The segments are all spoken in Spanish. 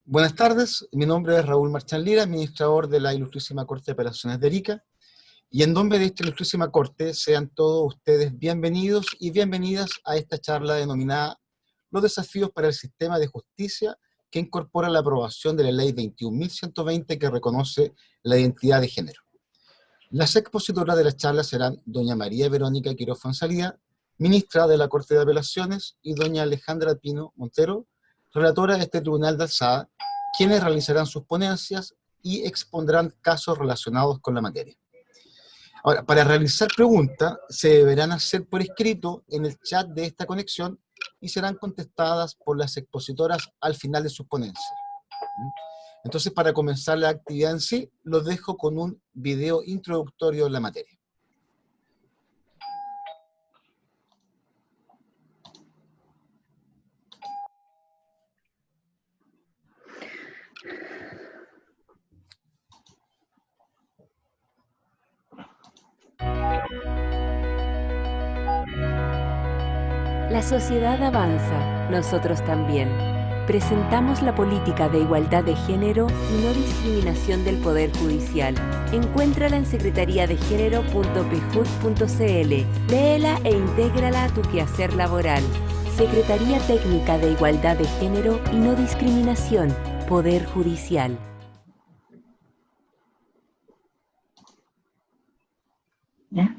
Buenas tardes, mi nombre es Raúl Marchán Lira, administrador de la Ilustrísima Corte de Apelaciones de Arica, y en nombre de esta Ilustrísima Corte sean todos ustedes bienvenidos y bienvenidas a esta charla denominada Los desafíos para el sistema de justicia, que incorpora la aprobación de la Ley 21.120 que reconoce la identidad de género. Las expositoras de la charla serán doña María Verónica Quiroz Fonsalía, ministra de la Corte de Apelaciones, y doña Alejandra Pino Montero, relatora de este tribunal de alzada, quienes realizarán sus ponencias y expondrán casos relacionados con la materia. Ahora, para realizar preguntas, se deberán hacer por escrito en el chat de esta conexión y serán contestadas por las expositoras al final de sus ponencias. Entonces, para comenzar la actividad en sí, los dejo con un video introductorio en la materia. La sociedad avanza, nosotros también. Presentamos la política de igualdad de género y no discriminación del Poder Judicial. Encuéntrala en secretariadegénero.pjud.cl. Léela e intégrala a tu quehacer laboral. Secretaría Técnica de Igualdad de Género y no discriminación, Poder Judicial. ¿Ya?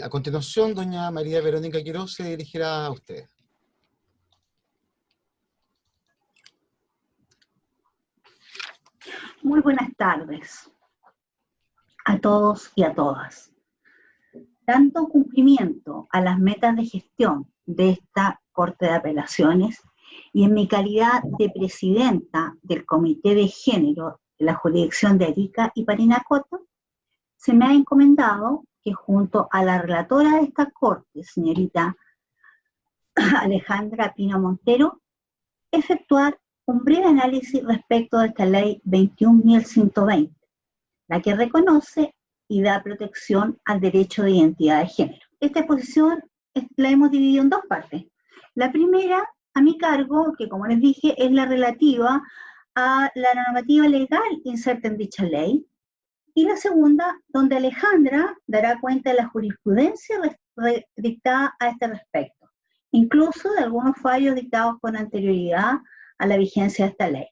A continuación, doña María Verónica Quiroz se dirigirá a usted. Muy buenas tardes a todos y a todas. Dando cumplimiento a las metas de gestión de esta Corte de Apelaciones y en mi calidad de presidenta del Comité de Género de la Jurisdicción de Arica y Parinacota, se me ha encomendado que junto a la relatora de esta Corte, señorita Alejandra Pino Montero, efectuar un breve análisis respecto de esta Ley 21.120, la que reconoce y da protección al derecho de identidad de género. Esta exposición la hemos dividido en dos partes. La primera, a mi cargo, que como les dije, es la relativa a la normativa legal inserta en dicha ley, y la segunda, donde Alejandra dará cuenta de la jurisprudencia dictada a este respecto, incluso de algunos fallos dictados con anterioridad a la vigencia de esta ley.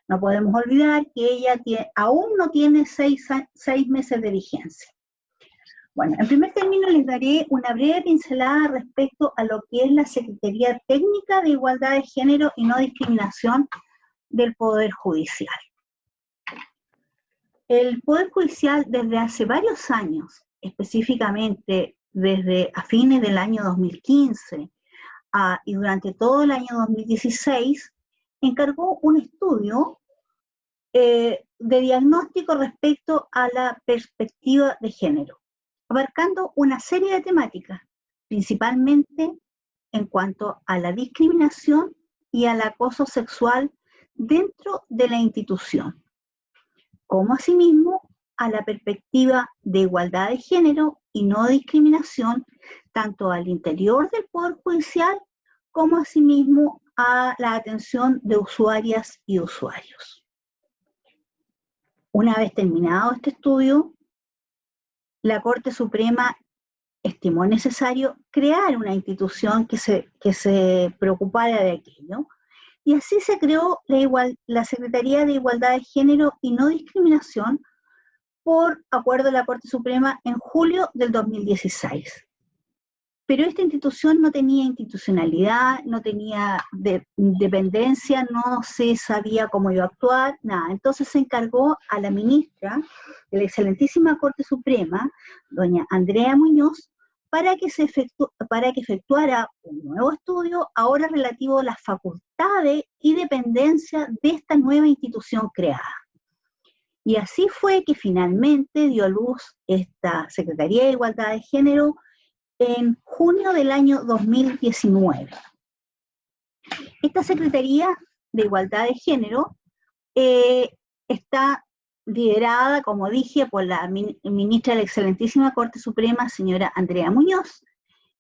No podemos olvidar que ella aún no tiene seis meses de vigencia. Bueno, en primer término les daré una breve pincelada respecto a lo que es la Secretaría Técnica de Igualdad de Género y no discriminación del Poder Judicial. El Poder Judicial desde hace varios años, específicamente desde a fines del año 2015 y durante todo el año 2016, encargó un estudio de diagnóstico respecto a la perspectiva de género, abarcando una serie de temáticas, principalmente en cuanto a la discriminación y al acoso sexual dentro de la institución, como asimismo a la perspectiva de igualdad de género y no discriminación, tanto al interior del Poder Judicial como asimismo a la atención de usuarias y usuarios. Una vez terminado este estudio, la Corte Suprema estimó necesario crear una institución que se preocupara de aquello, y así se creó la Secretaría de Igualdad de Género y no discriminación por acuerdo de la Corte Suprema en julio del 2016. Pero esta institución no tenía institucionalidad, no tenía dependencia, no se sabía cómo iba a actuar, nada. Entonces se encargó a la ministra de la excelentísima Corte Suprema, doña Andrea Muñoz, para que efectuara un nuevo estudio, ahora relativo a las facultades y dependencias de esta nueva institución creada. Y así fue que finalmente dio a luz esta Secretaría de Igualdad de Género en junio del año 2019. Esta Secretaría de Igualdad de Género está liderada, como dije, por la ministra de la excelentísima Corte Suprema, señora Andrea Muñoz,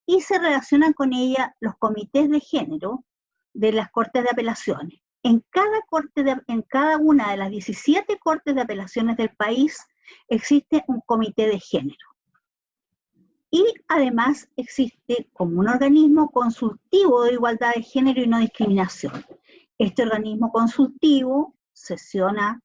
y se relacionan con ella los comités de género de las Cortes de Apelaciones. En cada una de las 17 Cortes de Apelaciones del país existe un comité de género. Y además existe como un organismo consultivo de igualdad de género y no discriminación. Este organismo consultivo sesiona,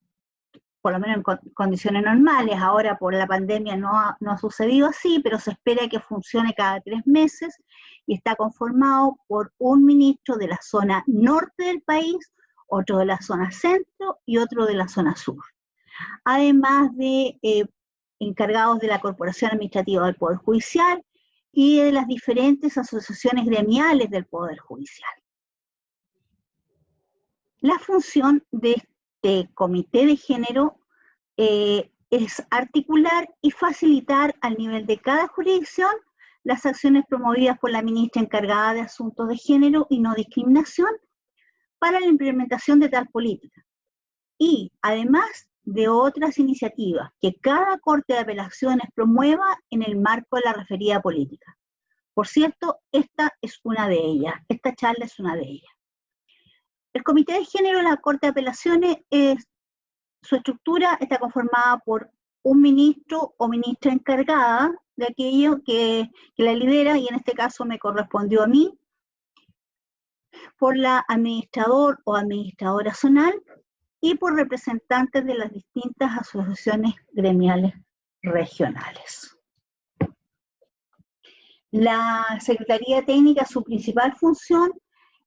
por lo menos en condiciones normales, ahora por la pandemia no ha sucedido así, pero se espera que funcione cada 3 meses y está conformado por un ministro de la zona norte del país, otro de la zona centro y otro de la zona sur. Además de encargados de la Corporación Administrativa del Poder Judicial y de las diferentes asociaciones gremiales del Poder Judicial. La función de este comité de género es articular y facilitar al nivel de cada jurisdicción las acciones promovidas por la ministra encargada de asuntos de género y no discriminación para la implementación de tal política. Y además de otras iniciativas que cada Corte de Apelaciones promueva en el marco de la referida política. Por cierto, esta es una de ellas, esta charla es una de ellas. El Comité de Género de la Corte de Apelaciones, su estructura está conformada por un ministro o ministra encargada de aquello que la lidera, y en este caso me correspondió a mí, por la administrador o administradora zonal, y por representantes de las distintas asociaciones gremiales regionales. La Secretaría Técnica, su principal función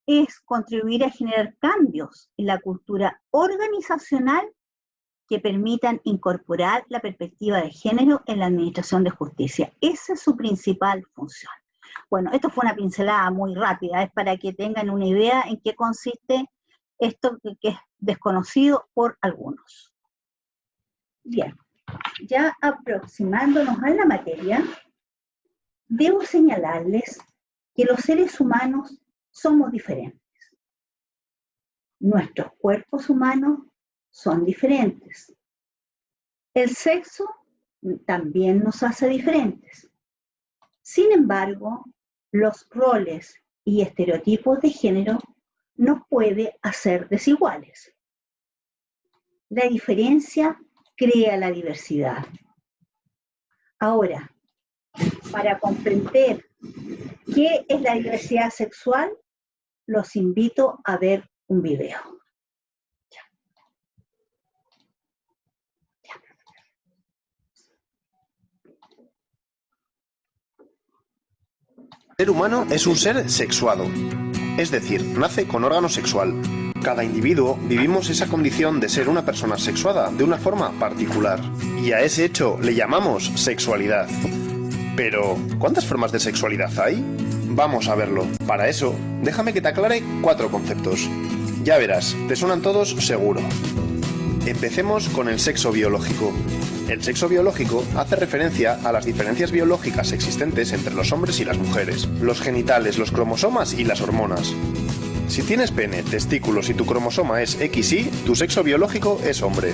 es contribuir a generar cambios en la cultura organizacional que permitan incorporar la perspectiva de género en la administración de justicia. Esa es su principal función. Bueno, esto fue una pincelada muy rápida, es para que tengan una idea en qué consiste esto que es desconocido por algunos. Bien, ya aproximándonos a la materia, debo señalarles que los seres humanos somos diferentes. Nuestros cuerpos humanos son diferentes. El sexo también nos hace diferentes. Sin embargo, los roles y estereotipos de género nos puede hacer desiguales. La diferencia crea la diversidad. Ahora, para comprender qué es la diversidad sexual, los invito a ver un video. El ser humano es un ser sexuado, es decir, nace con órgano sexual. Cada individuo vivimos esa condición de ser una persona sexuada de una forma particular. Y a ese hecho le llamamos sexualidad. Pero, ¿cuántas formas de sexualidad hay? Vamos a verlo. Para eso, déjame que te aclare 4 conceptos. Ya verás, te suenan todos seguro. Empecemos con el sexo biológico. El sexo biológico hace referencia a las diferencias biológicas existentes entre los hombres y las mujeres, los genitales, los cromosomas y las hormonas. Si tienes pene, testículos y tu cromosoma es XY, tu sexo biológico es hombre.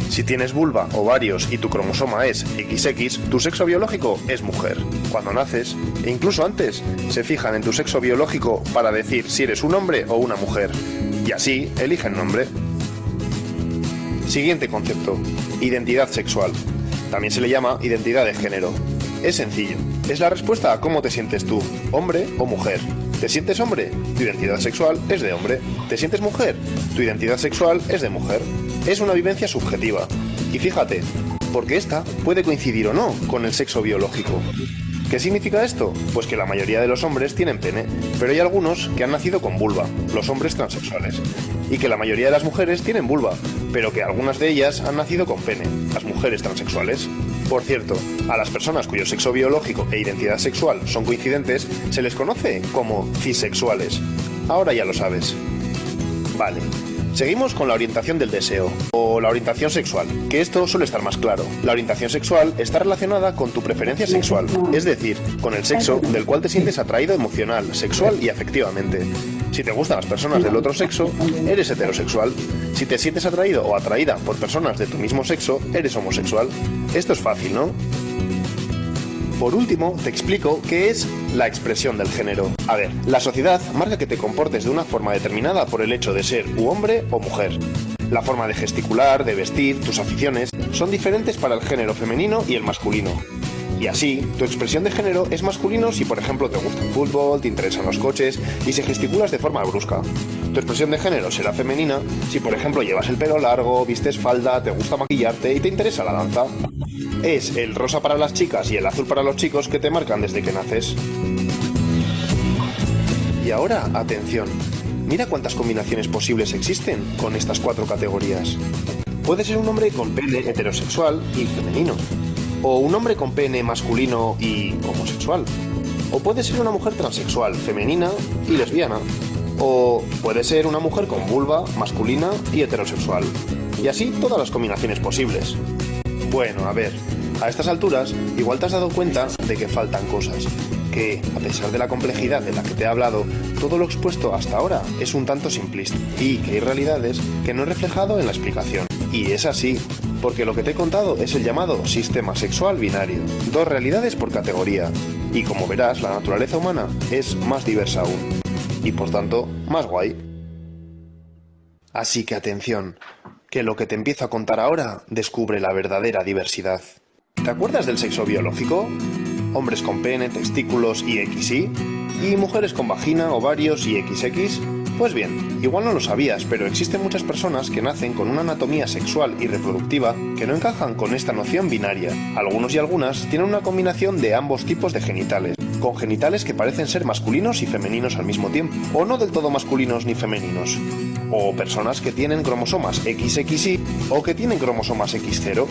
Si tienes vulva, ovarios y tu cromosoma es XX, tu sexo biológico es mujer. Cuando naces, e incluso antes, se fijan en tu sexo biológico para decir si eres un hombre o una mujer. Y así eligen nombre. Siguiente concepto, identidad sexual. También se le llama identidad de género. Es sencillo, es la respuesta a cómo te sientes tú, hombre o mujer. ¿Te sientes hombre? Tu identidad sexual es de hombre. ¿Te sientes mujer? Tu identidad sexual es de mujer. Es una vivencia subjetiva. Y fíjate, porque esta puede coincidir o no con el sexo biológico. ¿Qué significa esto? Pues que la mayoría de los hombres tienen pene, pero hay algunos que han nacido con vulva, los hombres transexuales. Y que la mayoría de las mujeres tienen vulva, pero que algunas de ellas han nacido con pene, las mujeres transexuales. Por cierto, a las personas cuyo sexo biológico e identidad sexual son coincidentes, se les conoce como cisexuales. Ahora ya lo sabes. Vale. Seguimos con la orientación del deseo, o la orientación sexual, que esto suele estar más claro. La orientación sexual está relacionada con tu preferencia sexual, es decir, con el sexo del cual te sientes atraído emocional, sexual y afectivamente. Si te gustan las personas del otro sexo, eres heterosexual. Si te sientes atraído o atraída por personas de tu mismo sexo, eres homosexual. Esto es fácil, ¿no? Por último, te explico qué es la expresión del género. A ver, la sociedad marca que te comportes de una forma determinada por el hecho de ser hombre o mujer. La forma de gesticular, de vestir, tus aficiones, son diferentes para el género femenino y el masculino. Y así, tu expresión de género es masculino si, por ejemplo, te gusta el fútbol, te interesan los coches y si gesticulas de forma brusca. Tu expresión de género será femenina si, por ejemplo, llevas el pelo largo, vistes falda, te gusta maquillarte y te interesa la danza. Es el rosa para las chicas y el azul para los chicos que te marcan desde que naces. Y ahora, atención. Mira cuántas combinaciones posibles existen con estas 4 categorías. Puede ser un hombre con pene heterosexual y femenino. O un hombre con pene masculino y homosexual. O puede ser una mujer transexual, femenina y lesbiana. O puede ser una mujer con vulva, masculina y heterosexual. Y así todas las combinaciones posibles. Bueno, a ver, a estas alturas igual te has dado cuenta de que faltan cosas. Que, a pesar de la complejidad de la que te he hablado, todo lo expuesto hasta ahora es un tanto simplista. Y que hay realidades que no he reflejado en la explicación. Y es así, porque lo que te he contado es el llamado sistema sexual binario. 2 realidades por categoría. Y como verás, la naturaleza humana es más diversa aún. Y por tanto, más guay. Así que atención, que lo que te empiezo a contar ahora descubre la verdadera diversidad. ¿Te acuerdas del sexo biológico? Hombres con pene, testículos y XY. ¿Y mujeres con vagina, ovarios y XX? Pues bien, igual no lo sabías, pero existen muchas personas que nacen con una anatomía sexual y reproductiva que no encajan con esta noción binaria. Algunos y algunas tienen una combinación de ambos tipos de genitales, con genitales que parecen ser masculinos y femeninos al mismo tiempo, o no del todo masculinos ni femeninos. O personas que tienen cromosomas XXY o que tienen cromosomas X0.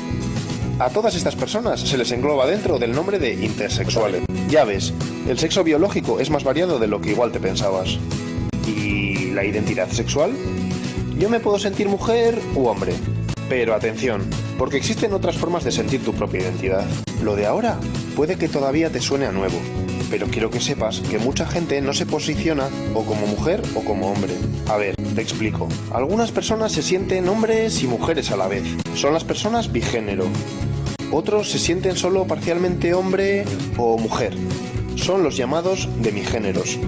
A todas estas personas se les engloba dentro del nombre de intersexuales. Ya ves, el sexo biológico es más variado de lo que igual te pensabas. ¿Y la identidad sexual? Yo me puedo sentir mujer u hombre. Pero atención, porque existen otras formas de sentir tu propia identidad. Lo de ahora puede que todavía te suene a nuevo, pero quiero que sepas que mucha gente no se posiciona o como mujer o como hombre. A ver, te explico. Algunas personas se sienten hombres y mujeres a la vez. Son las personas bigénero. Otros se sienten solo parcialmente hombre o mujer. Son los llamados demigéneros.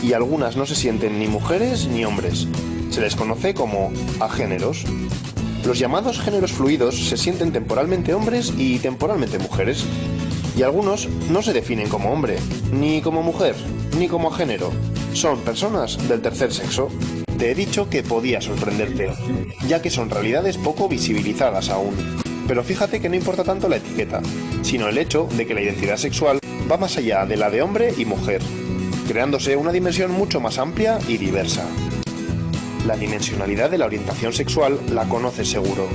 Y algunas no se sienten ni mujeres ni hombres. Se les conoce como agéneros. Los llamados géneros fluidos se sienten temporalmente hombres y temporalmente mujeres. Y algunos no se definen como hombre, ni como mujer, ni como agénero. Son personas del tercer sexo. Te he dicho que podía sorprenderte, ya que son realidades poco visibilizadas aún. Pero fíjate que no importa tanto la etiqueta, sino el hecho de que la identidad sexual va más allá de la de hombre y mujer, creándose una dimensión mucho más amplia y diversa. La dimensionalidad de la orientación sexual la conoces seguro.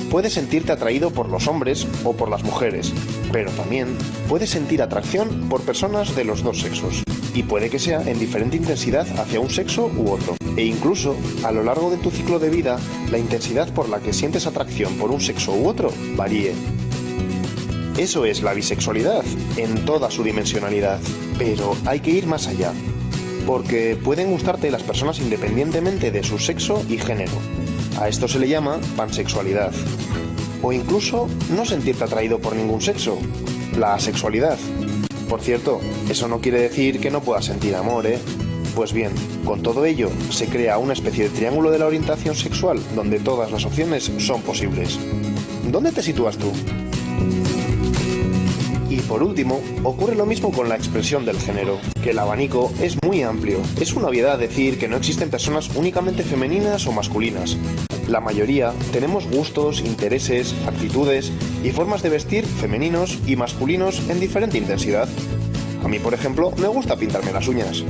Puedes sentirte atraído por los hombres o por las mujeres, pero también puedes sentir atracción por personas de los dos sexos. Y puede que sea en diferente intensidad hacia un sexo u otro. E incluso, a lo largo de tu ciclo de vida, la intensidad por la que sientes atracción por un sexo u otro varíe. Eso es la bisexualidad, en toda su dimensionalidad. Pero hay que ir más allá, porque pueden gustarte las personas independientemente de su sexo y género. A esto se le llama pansexualidad. O incluso no sentirte atraído por ningún sexo, la asexualidad. Por cierto, eso no quiere decir que no puedas sentir amor, ¿eh? Pues bien, con todo ello, se crea una especie de triángulo de la orientación sexual donde todas las opciones son posibles. ¿Dónde te sitúas tú? Y por último, ocurre lo mismo con la expresión del género, que el abanico es muy amplio. Es una obviedad decir que no existen personas únicamente femeninas o masculinas. La mayoría tenemos gustos, intereses, actitudes y formas de vestir femeninos y masculinos en diferente intensidad. A mí, por ejemplo, me gusta pintarme las uñas.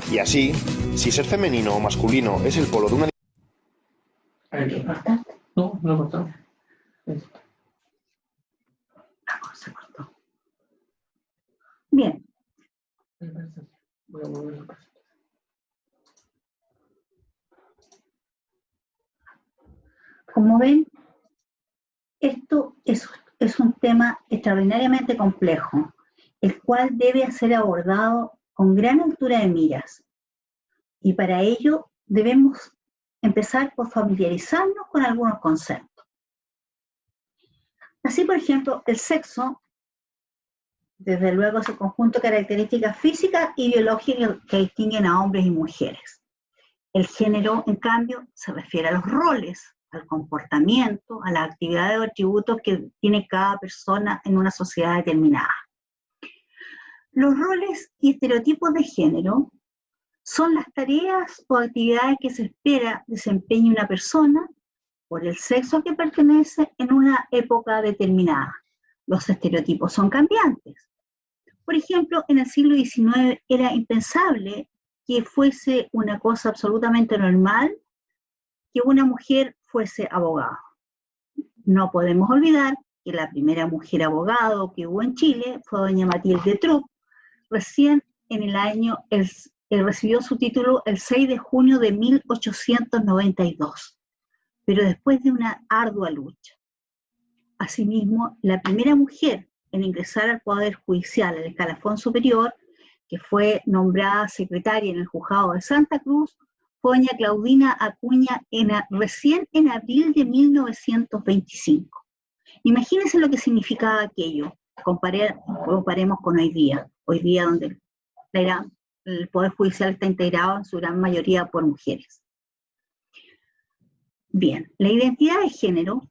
Y así, si ser femenino o masculino es el polo de una... No, no cortó. Se cortó. Bien. Voy a volver a pasar. Como ven, esto es un tema extraordinariamente complejo, el cual debe ser abordado con gran altura de miras Y para ello debemos empezar por familiarizarnos con algunos conceptos. Así, por ejemplo, el sexo, desde luego, es el conjunto de características físicas y biológicas que distinguen a hombres y mujeres. El género, en cambio, se refiere a los roles, al comportamiento, a las actividades o atributos que tiene cada persona en una sociedad determinada. Los roles y estereotipos de género son las tareas o actividades que se espera desempeñe una persona por el sexo al que pertenece en una época determinada. Los estereotipos son cambiantes. Por ejemplo, en el siglo XIX era impensable que fuese una cosa absolutamente normal que una mujer fuese abogada. No podemos olvidar que la primera mujer abogado que hubo en Chile fue doña Matilde Trupp, recién en el año, recibió su título el 6 de junio de 1892, pero después de una ardua lucha. Asimismo, la primera mujer en ingresar al Poder Judicial, al escalafón superior, que fue nombrada secretaria en el Juzgado de Santa Cruz, fue doña Claudina Acuña recién en abril de 1925. Imagínense lo que significaba aquello. Comparemos con hoy día donde el Poder Judicial está integrado en su gran mayoría por mujeres. Bien, la identidad de género,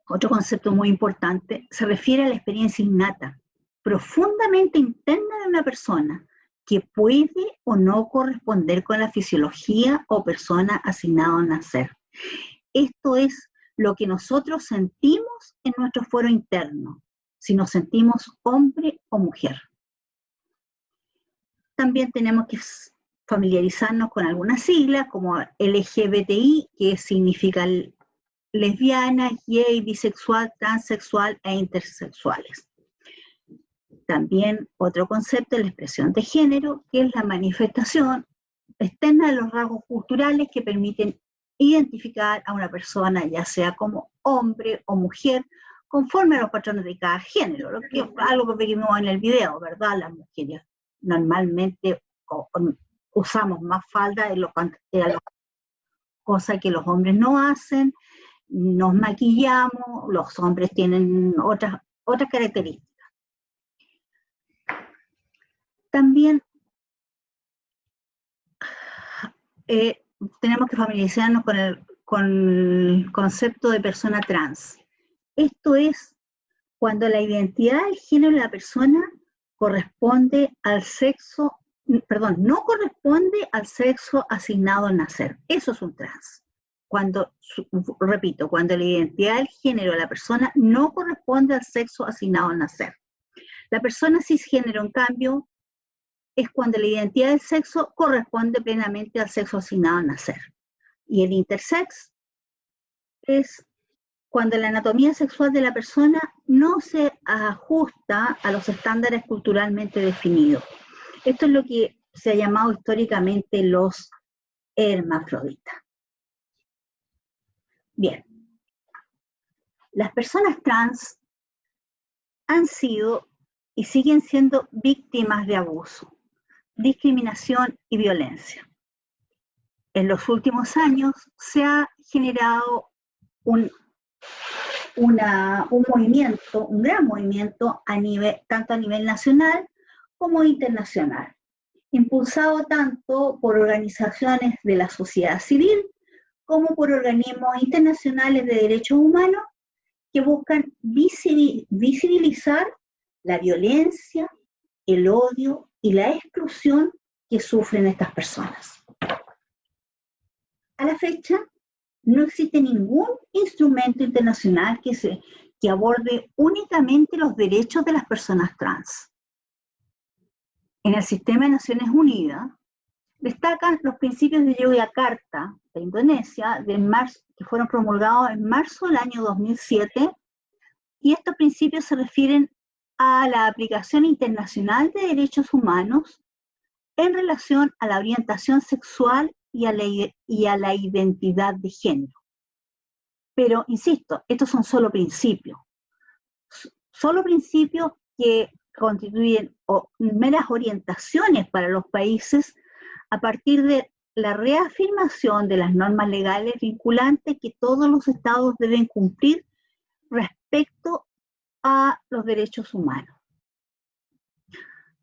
otro concepto muy importante, se refiere a la experiencia innata, profundamente interna de una persona, que puede o no corresponder con la fisiología o persona asignada al nacer. Esto es lo que nosotros sentimos en nuestro fuero interno, si nos sentimos hombre o mujer. También tenemos que familiarizarnos con algunas siglas, como LGBTI, que significa lesbiana, gay, bisexual, transexual e intersexuales. También otro concepto es la expresión de género, que es la manifestación externa de los rasgos culturales que permiten identificar a una persona, ya sea como hombre o mujer, conforme a los patrones de cada género, algo que vimos en el video, ¿verdad? Las mujeres normalmente usamos más falda, cosa que los hombres no hacen, nos maquillamos, los hombres tienen otras características. También tenemos que familiarizarnos con el concepto de persona trans. Esto es cuando la identidad del género de la persona corresponde al sexo, no corresponde al sexo asignado al nacer. Eso es un trans. Cuando la identidad del género de la persona no corresponde al sexo asignado al nacer. La persona cisgénero, en cambio, es cuando la identidad del sexo corresponde plenamente al sexo asignado al nacer. Y el intersex es cuando la anatomía sexual de la persona no se ajusta a los estándares culturalmente definidos. Esto es lo que se ha llamado históricamente los hermafroditas. Bien, las personas trans han sido y siguen siendo víctimas de abuso, discriminación y violencia. En los últimos años se ha generado un movimiento, un gran movimiento tanto a nivel nacional como internacional, impulsado tanto por organizaciones de la sociedad civil como por organismos internacionales de derechos humanos que buscan visibilizar la violencia, el odio y la exclusión que sufren estas personas. A la fecha, no existe ningún instrumento internacional que aborde únicamente los derechos de las personas trans. En el sistema de Naciones Unidas, destacan los principios de Yogyakarta, de Indonesia, que fueron promulgados en marzo del año 2007, y estos principios se refieren a la aplicación internacional de derechos humanos en relación a la orientación sexual y a la identidad de género. Pero, insisto, estos son solo principios que constituyen meras orientaciones para los países a partir de la reafirmación de las normas legales vinculantes que todos los estados deben cumplir respecto a los derechos humanos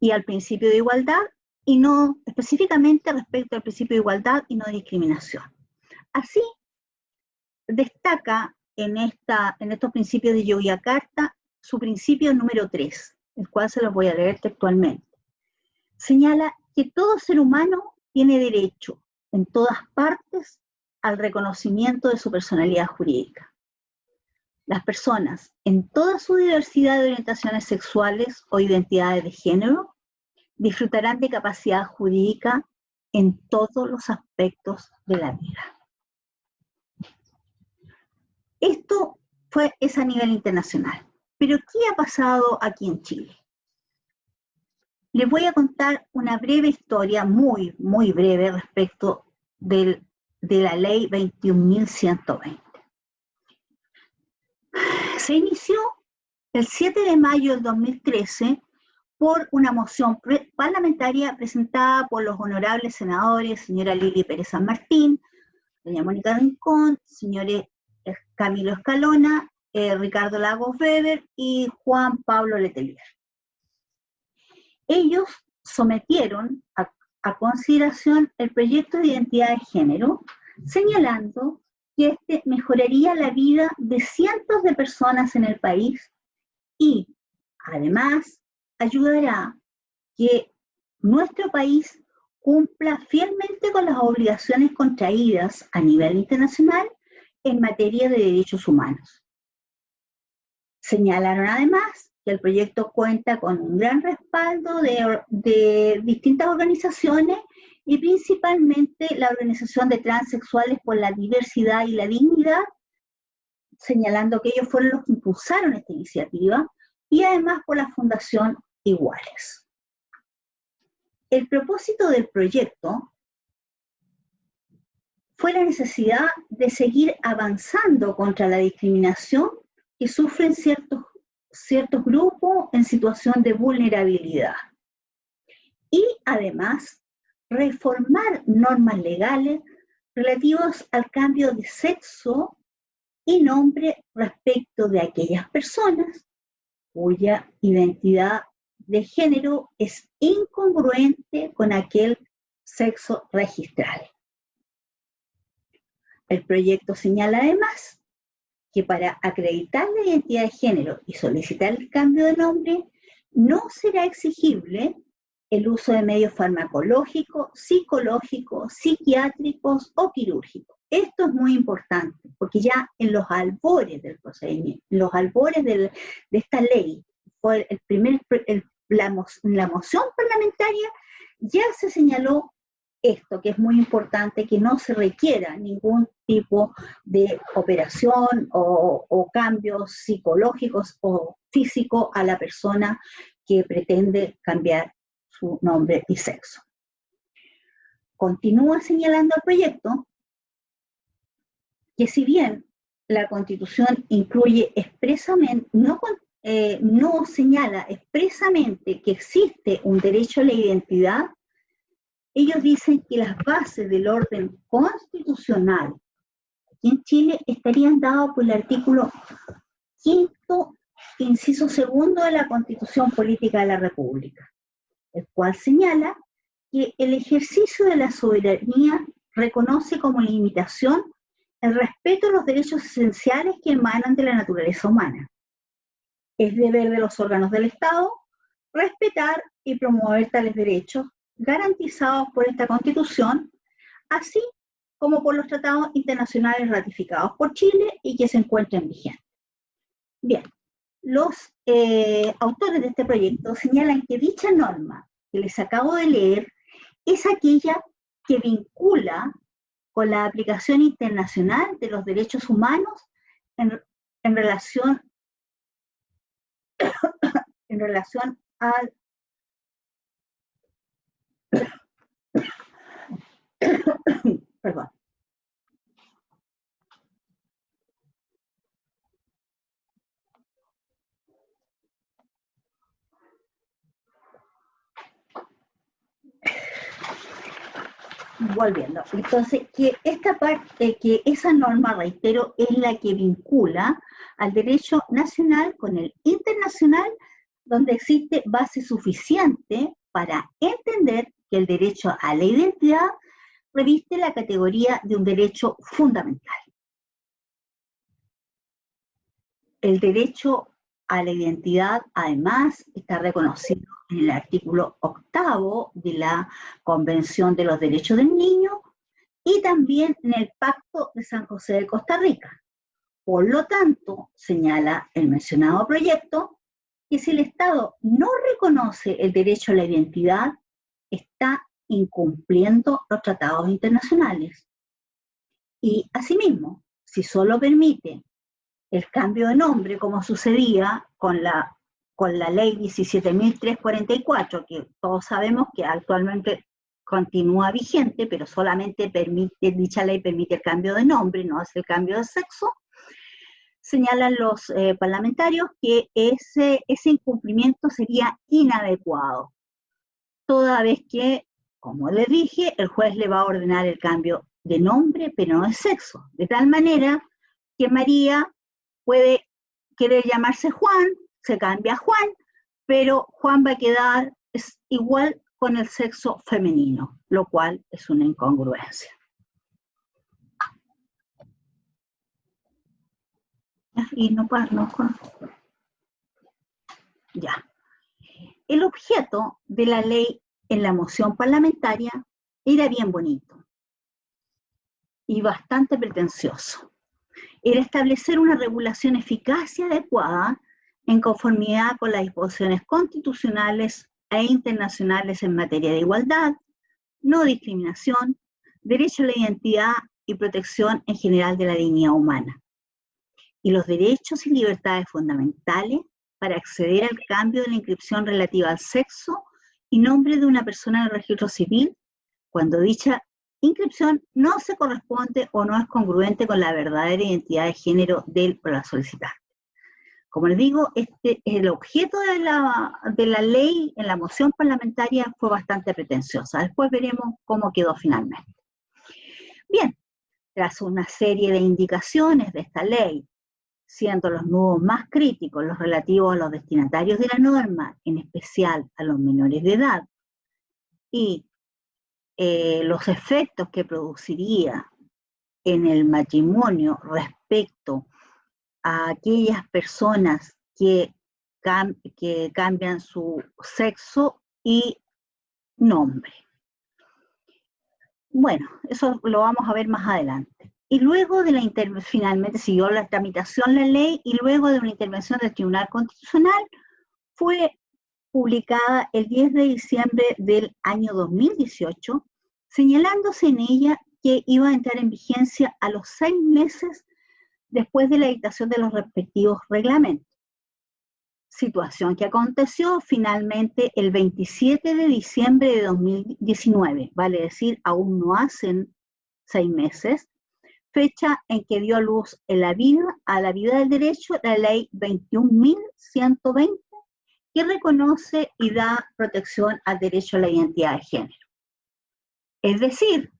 y al principio de igualdad, y no específicamente respecto al principio de igualdad y no discriminación. Así, destaca en estos principios de Yogyakarta su principio número 3, el cual se los voy a leer textualmente. Señala que todo ser humano tiene derecho en todas partes al reconocimiento de su personalidad jurídica. Las personas, en toda su diversidad de orientaciones sexuales o identidades de género, disfrutarán de capacidad jurídica en todos los aspectos de la vida. Esto es a nivel internacional. Pero ¿qué ha pasado aquí en Chile? Les voy a contar una breve historia, muy, muy breve, respecto de la ley 21.120. Se inició el 7 de mayo del 2013 por una moción parlamentaria presentada por los honorables senadores, señora Lili Pérez San Martín, doña Mónica Rincón, señores Camilo Escalona, Ricardo Lagos Weber y Juan Pablo Letelier. Ellos sometieron a consideración el proyecto de identidad de género, señalando que este mejoraría la vida de cientos de personas en el país y, además, ayudará a que nuestro país cumpla fielmente con las obligaciones contraídas a nivel internacional en materia de derechos humanos. Señalaron además que el proyecto cuenta con un gran respaldo de distintas organizaciones y principalmente la Organización de Transexuales por la Diversidad y la Dignidad, señalando que ellos fueron los que impulsaron esta iniciativa, y además por la Fundación Iguales. El propósito del proyecto fue la necesidad de seguir avanzando contra la discriminación que sufren ciertos grupos en situación de vulnerabilidad. Y además, reformar normas legales relativas al cambio de sexo y nombre respecto de aquellas personas cuya identidad de género es incongruente con aquel sexo registral. El proyecto señala además que para acreditar la identidad de género y solicitar el cambio de nombre no será exigible el uso de medios farmacológicos, psicológicos, psiquiátricos o quirúrgicos. Esto es muy importante, porque ya en los albores del procedimiento, en los albores de esta ley, fue la moción parlamentaria, ya se señaló esto, que es muy importante, que no se requiera ningún tipo de operación o cambios psicológicos o físicos a la persona que pretende cambiar su nombre y sexo. Continúa señalando el proyecto que si bien la Constitución incluye expresamente, no señala expresamente que existe un derecho a la identidad, ellos dicen que las bases del orden constitucional aquí en Chile estarían dadas por el artículo 5º, inciso 2 de la Constitución Política de la República, el cual señala que el ejercicio de la soberanía reconoce como limitación el respeto a los derechos esenciales que emanan de la naturaleza humana. Es deber de los órganos del Estado respetar y promover tales derechos garantizados por esta Constitución, así como por los tratados internacionales ratificados por Chile y que se encuentran vigentes. Bien, los autores de este proyecto señalan que dicha norma que les acabo de leer es aquella que vincula con la aplicación internacional de los derechos humanos en relación al perdón. volviendo. Entonces, que esta parte, que esa norma, reitero, es la que vincula al derecho nacional con el internacional, donde existe base suficiente para entender que el derecho a la identidad reviste la categoría de un derecho fundamental. El derecho a la identidad, además, está reconocido en el artículo 8 de la Convención de los Derechos del Niño y también en el Pacto de San José de Costa Rica. Por lo tanto, señala el mencionado proyecto, que si el Estado no reconoce el derecho a la identidad, está incumpliendo los tratados internacionales. Y asimismo, si solo permite el cambio de nombre, como sucedía con la ley 17.344, que todos sabemos que actualmente continúa vigente, pero solamente dicha ley permite el cambio de nombre, no hace el cambio de sexo, señalan los parlamentarios que ese incumplimiento sería inadecuado, toda vez que, como les dije, el juez le va a ordenar el cambio de nombre, pero no de sexo, de tal manera que María puede querer llamarse Juan, se cambia a Juan, pero Juan va a quedar igual con el sexo femenino, lo cual es una incongruencia. Y no. Ya. El objeto de la ley en la moción parlamentaria era bien bonito y bastante pretencioso. Era establecer una regulación eficaz y adecuada en conformidad con las disposiciones constitucionales e internacionales en materia de igualdad, no discriminación, derecho a la identidad y protección en general de la dignidad humana, y los derechos y libertades fundamentales para acceder al cambio de la inscripción relativa al sexo y nombre de una persona en el registro civil cuando dicha inscripción no se corresponde o no es congruente con la verdadera identidad de género del o la solicitante. Como les digo, el objeto de la ley en la moción parlamentaria fue bastante pretenciosa. Después veremos cómo quedó finalmente. Bien, tras una serie de indicaciones de esta ley, siendo los nudos más críticos los relativos a los destinatarios de la norma, en especial a los menores de edad, y los efectos que produciría en el matrimonio respecto a aquellas personas que cambian su sexo y nombre. Bueno, eso lo vamos a ver más adelante. Y luego de finalmente siguió la tramitación la ley y luego de una intervención del Tribunal Constitucional fue publicada el 10 de diciembre del año 2018, señalándose en ella que iba a entrar en vigencia a los 6 meses después de la dictación de los respectivos reglamentos. Situación que aconteció finalmente el 27 de diciembre de 2019, vale decir, aún no hacen 6 meses, fecha en que dio a luz a la vida del derecho la ley 21.120, que reconoce y da protección al derecho a la identidad de género. Es decir,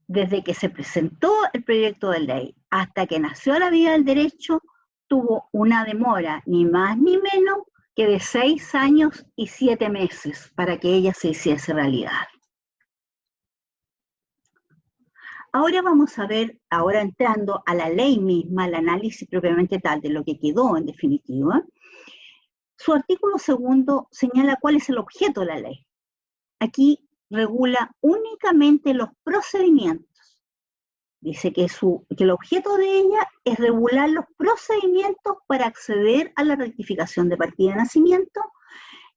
desde que se presentó el proyecto de ley hasta que nació la vida del derecho, tuvo una demora ni más ni menos que de 6 años y 7 meses para que ella se hiciese realidad. Ahora vamos a ver, ahora entrando a la ley misma, el análisis propiamente tal de lo que quedó en definitiva, su artículo 2 señala cuál es el objeto de la ley. Aquí regula únicamente los procedimientos. Dice que el objeto de ella es regular los procedimientos para acceder a la rectificación de partida de nacimiento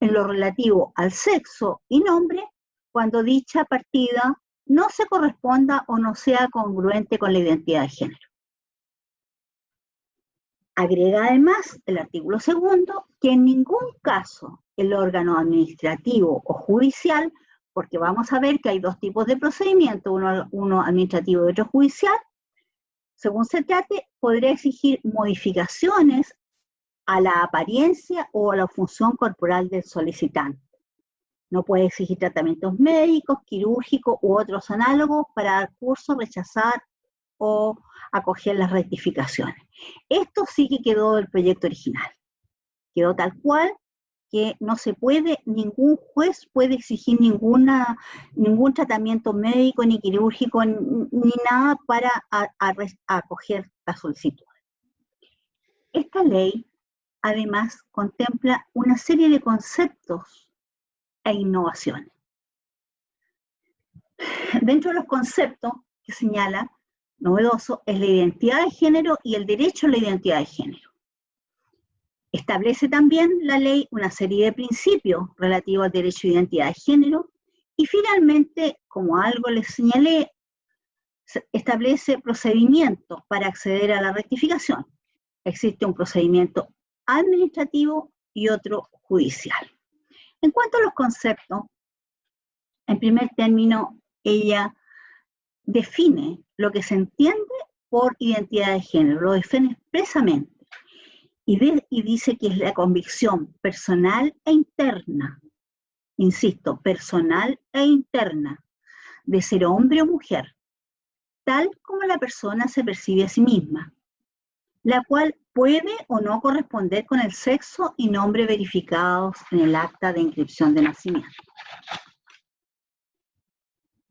en lo relativo al sexo y nombre cuando dicha partida no se corresponda o no sea congruente con la identidad de género. Agrega además el artículo 2 que en ningún caso el órgano administrativo o judicial, porque vamos a ver que hay 2 tipos de procedimiento, uno administrativo y otro judicial, según se trate, podrá exigir modificaciones a la apariencia o a la función corporal del solicitante. No puede exigir tratamientos médicos, quirúrgicos u otros análogos para dar curso, rechazar o acoger las rectificaciones. Esto sí que quedó del proyecto original. Quedó tal cual que no se puede, ningún juez puede exigir ningún tratamiento médico ni quirúrgico ni nada para acoger la solicitud. Esta ley además contempla una serie de conceptos e innovaciones. Dentro de los conceptos que señala, novedoso, es la identidad de género y el derecho a la identidad de género. Establece también la ley una serie de principios relativos al derecho a identidad de género y finalmente, como algo les señalé, establece procedimientos para acceder a la rectificación. Existe un procedimiento administrativo y otro judicial. En cuanto a los conceptos, en primer término, ella define lo que se entiende por identidad de género, lo define expresamente. Y dice que es la convicción personal e interna, insisto, personal e interna, de ser hombre o mujer, tal como la persona se percibe a sí misma, la cual puede o no corresponder con el sexo y nombre verificados en el acta de inscripción de nacimiento.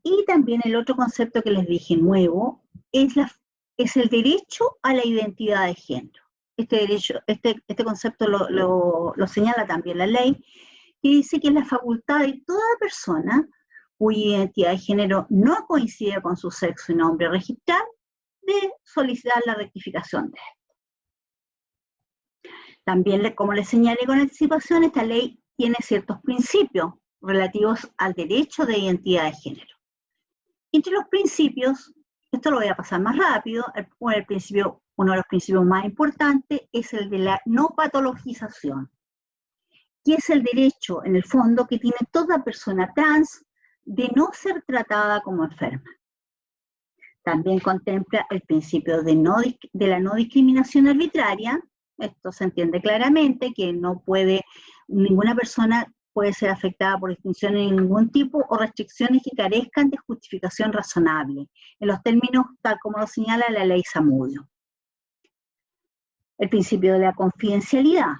Y también el otro concepto que les dije nuevo es el derecho a la identidad de género. Este concepto lo señala también la ley, que dice que es la facultad de toda persona cuya identidad de género no coincide con su sexo y nombre registral de solicitar la rectificación de esto. También, como les señalé con anticipación, esta ley tiene ciertos principios relativos al derecho de identidad de género. Entre los principios, esto lo voy a pasar más rápido, uno de los principios más importantes es el de la no patologización, que es el derecho, en el fondo, que tiene toda persona trans de no ser tratada como enferma. También contempla el principio de la no discriminación arbitraria. Esto se entiende claramente, que ninguna persona puede ser afectada por distinciones de ningún tipo o restricciones que carezcan de justificación razonable, en los términos tal como lo señala la ley Zamudio. El principio de la confidencialidad,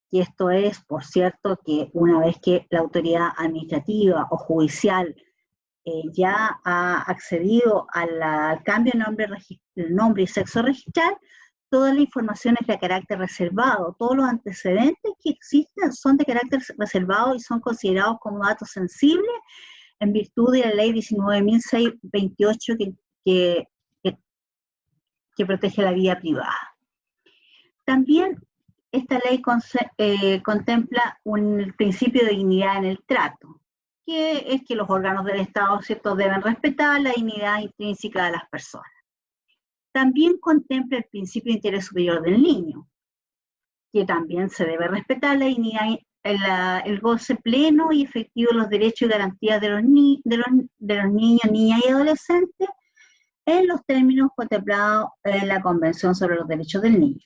y esto es, por cierto, que una vez que la autoridad administrativa o judicial ya ha accedido al cambio de nombre y sexo registral, toda la información es de carácter reservado, todos los antecedentes que existen son de carácter reservado y son considerados como datos sensibles en virtud de la ley 19.628 que protege la vida privada. También esta ley contempla un principio de dignidad en el trato, que es que los órganos del Estado, ¿cierto?, deben respetar la dignidad intrínseca de las personas. También contempla el principio de interés superior del niño, que también se debe respetar la dignidad, el goce pleno y efectivo de los derechos y garantías de los niños, niñas y adolescentes en los términos contemplados en la Convención sobre los Derechos del Niño.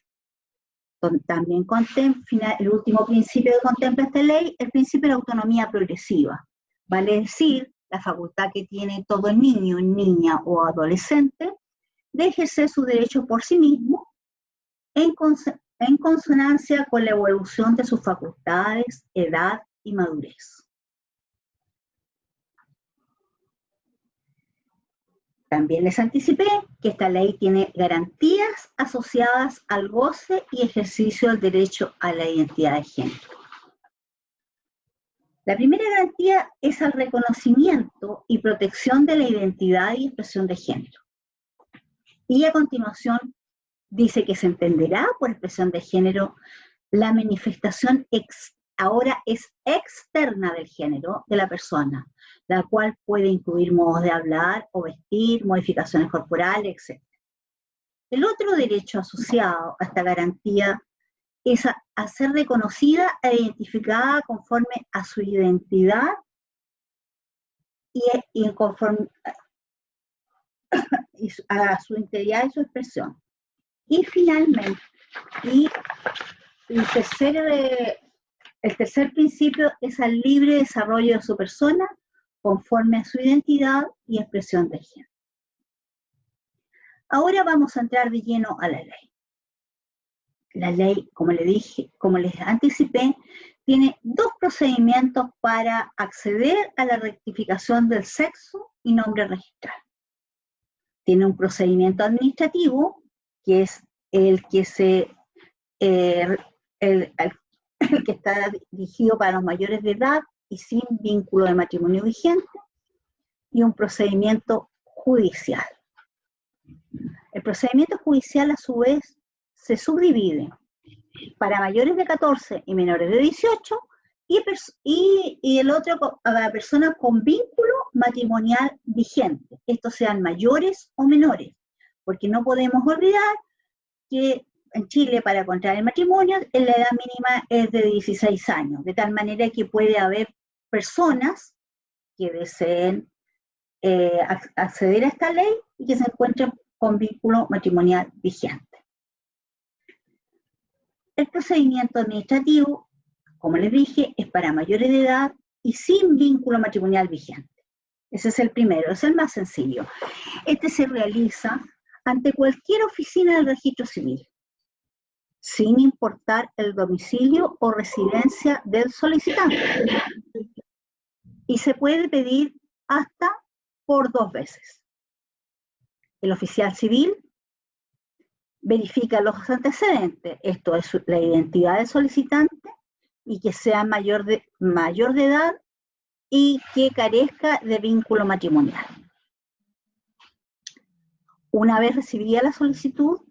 También contempla, el último principio que contempla esta ley, el principio de la autonomía progresiva, vale decir, la facultad que tiene todo niño, niña o adolescente de ejercer su derecho por sí mismo en consonancia con la evolución de sus facultades, edad y madurez. También les anticipé que esta ley tiene garantías asociadas al goce y ejercicio del derecho a la identidad de género. La primera garantía es el reconocimiento y protección de la identidad y expresión de género. Y a continuación dice que se entenderá por expresión de género la manifestación ahora es externa del género de la persona, la cual puede incluir modos de hablar o vestir, modificaciones corporales, etc. El otro derecho asociado a esta garantía es a ser reconocida e identificada conforme a su identidad y conforme a su integridad y su expresión. Y finalmente, el tercer El tercer principio es el libre desarrollo de su persona conforme a su identidad y expresión de género. Ahora vamos a entrar de lleno a la ley. La ley, como les anticipé, tiene dos procedimientos para acceder a la rectificación del sexo y nombre registral. Tiene un procedimiento administrativo, que es el que está dirigido para los mayores de edad y sin vínculo de matrimonio vigente, y un procedimiento judicial. El procedimiento judicial, a su vez, se subdivide para mayores de 14 y menores de 18, y el otro para personas con vínculo matrimonial vigente. Estos sean mayores o menores, porque no podemos olvidar que en Chile, para contraer el matrimonio, la edad mínima es de 16 años, de tal manera que puede haber personas que deseen acceder a esta ley y que se encuentren con vínculo matrimonial vigente. El procedimiento administrativo, como les dije, es para mayores de edad y sin vínculo matrimonial vigente. Ese es el primero, es el más sencillo. Este se realiza ante cualquier oficina del registro civil, sin importar el domicilio o residencia del solicitante. Y se puede pedir hasta por 2 veces. El oficial civil verifica los antecedentes, esto es la identidad del solicitante, y que sea mayor de edad y que carezca de vínculo matrimonial. Una vez recibida la solicitud,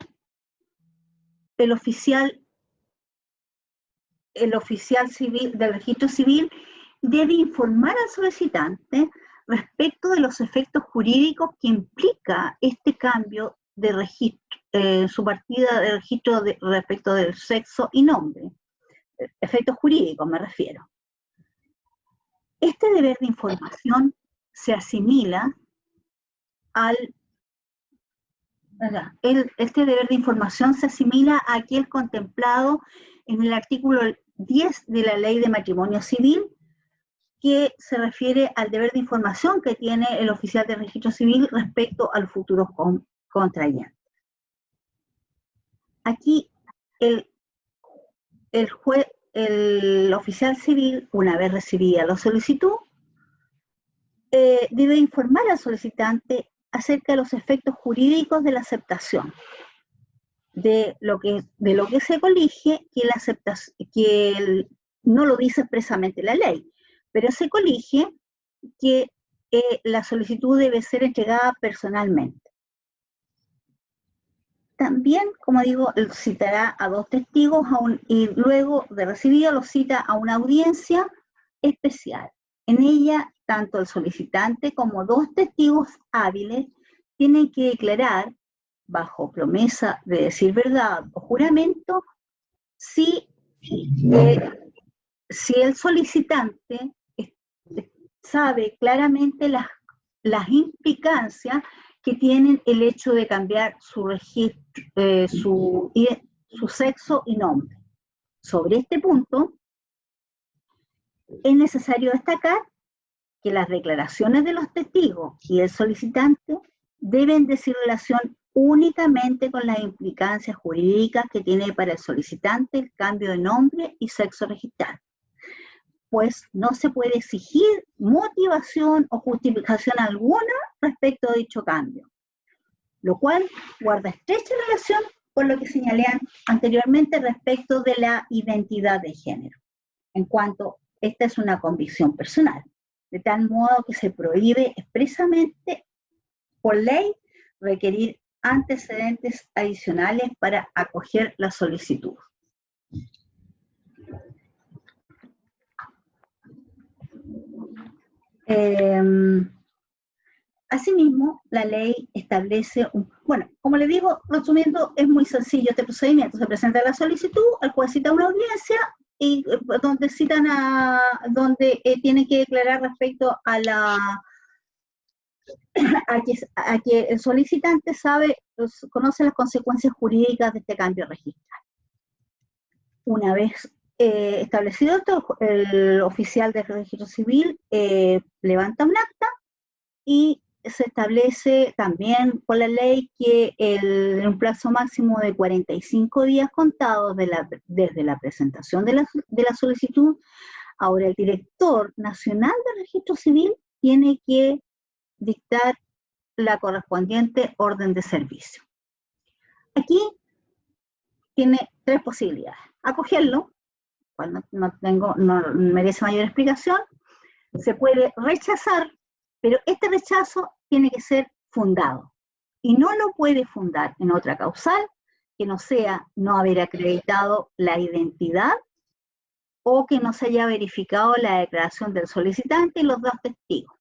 el oficial civil del registro civil debe informar al solicitante respecto de los efectos jurídicos que implica este cambio de registro, su partida de registro respecto del sexo y nombre. Efectos jurídicos me refiero. Este deber de información se asimila este deber de información se asimila a aquel contemplado en el artículo 10 de la Ley de Matrimonio Civil, que se refiere al deber de información que tiene el oficial de registro civil respecto al futuro contrayente. Aquí el oficial civil, una vez recibida la solicitud, debe informar al solicitante acerca de los efectos jurídicos de la aceptación, de lo que se colige, que no lo dice expresamente la ley, pero se colige que la solicitud debe ser entregada personalmente. También, como digo, citará a 2 testigos y luego de recibido los cita a una audiencia especial. En ella, tanto el solicitante como 2 testigos hábiles tienen que declarar, bajo promesa de decir verdad o juramento, si el solicitante sabe claramente las implicancias que tienen el hecho de cambiar su sexo y nombre. Sobre este punto, es necesario destacar que las declaraciones de los testigos y el solicitante deben decir relación únicamente con las implicancias jurídicas que tiene para el solicitante el cambio de nombre y sexo registral, pues no se puede exigir motivación o justificación alguna respecto de dicho cambio, lo cual guarda estrecha relación con lo que señalé anteriormente respecto de la identidad de género, en cuanto esta es una convicción personal, de tal modo que se prohíbe expresamente por ley requerir antecedentes adicionales para acoger la solicitud. Asimismo, la ley establece bueno, como les digo, resumiendo, es muy sencillo este procedimiento. Se presenta la solicitud, el juez cita una audiencia y donde tiene que declarar respecto a que el solicitante conoce las consecuencias jurídicas de este cambio registral. Una vez establecido esto, el oficial del registro civil levanta un acta y se establece también por la ley que en un plazo máximo de 45 días contados desde la presentación de la solicitud, ahora el director nacional del registro civil tiene que dictar la correspondiente orden de servicio. Aquí tiene tres posibilidades: acogerlo, cuando no merece mayor explicación; se puede rechazar, pero este rechazo tiene que ser fundado, y no lo puede fundar en otra causal que no sea no haber acreditado la identidad o que no se haya verificado la declaración del solicitante y los dos testigos,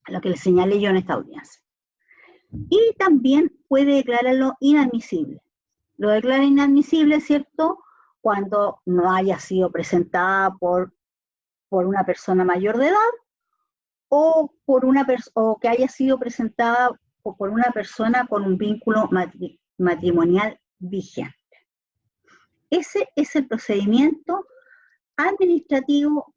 lo que le señalé yo en esta audiencia. Y también puede declararlo inadmisible. Lo declara inadmisible, ¿cierto?, cuando no haya sido presentada por una persona mayor de edad, o que haya sido presentada por una persona con un vínculo matrimonial vigente. Ese es el procedimiento administrativo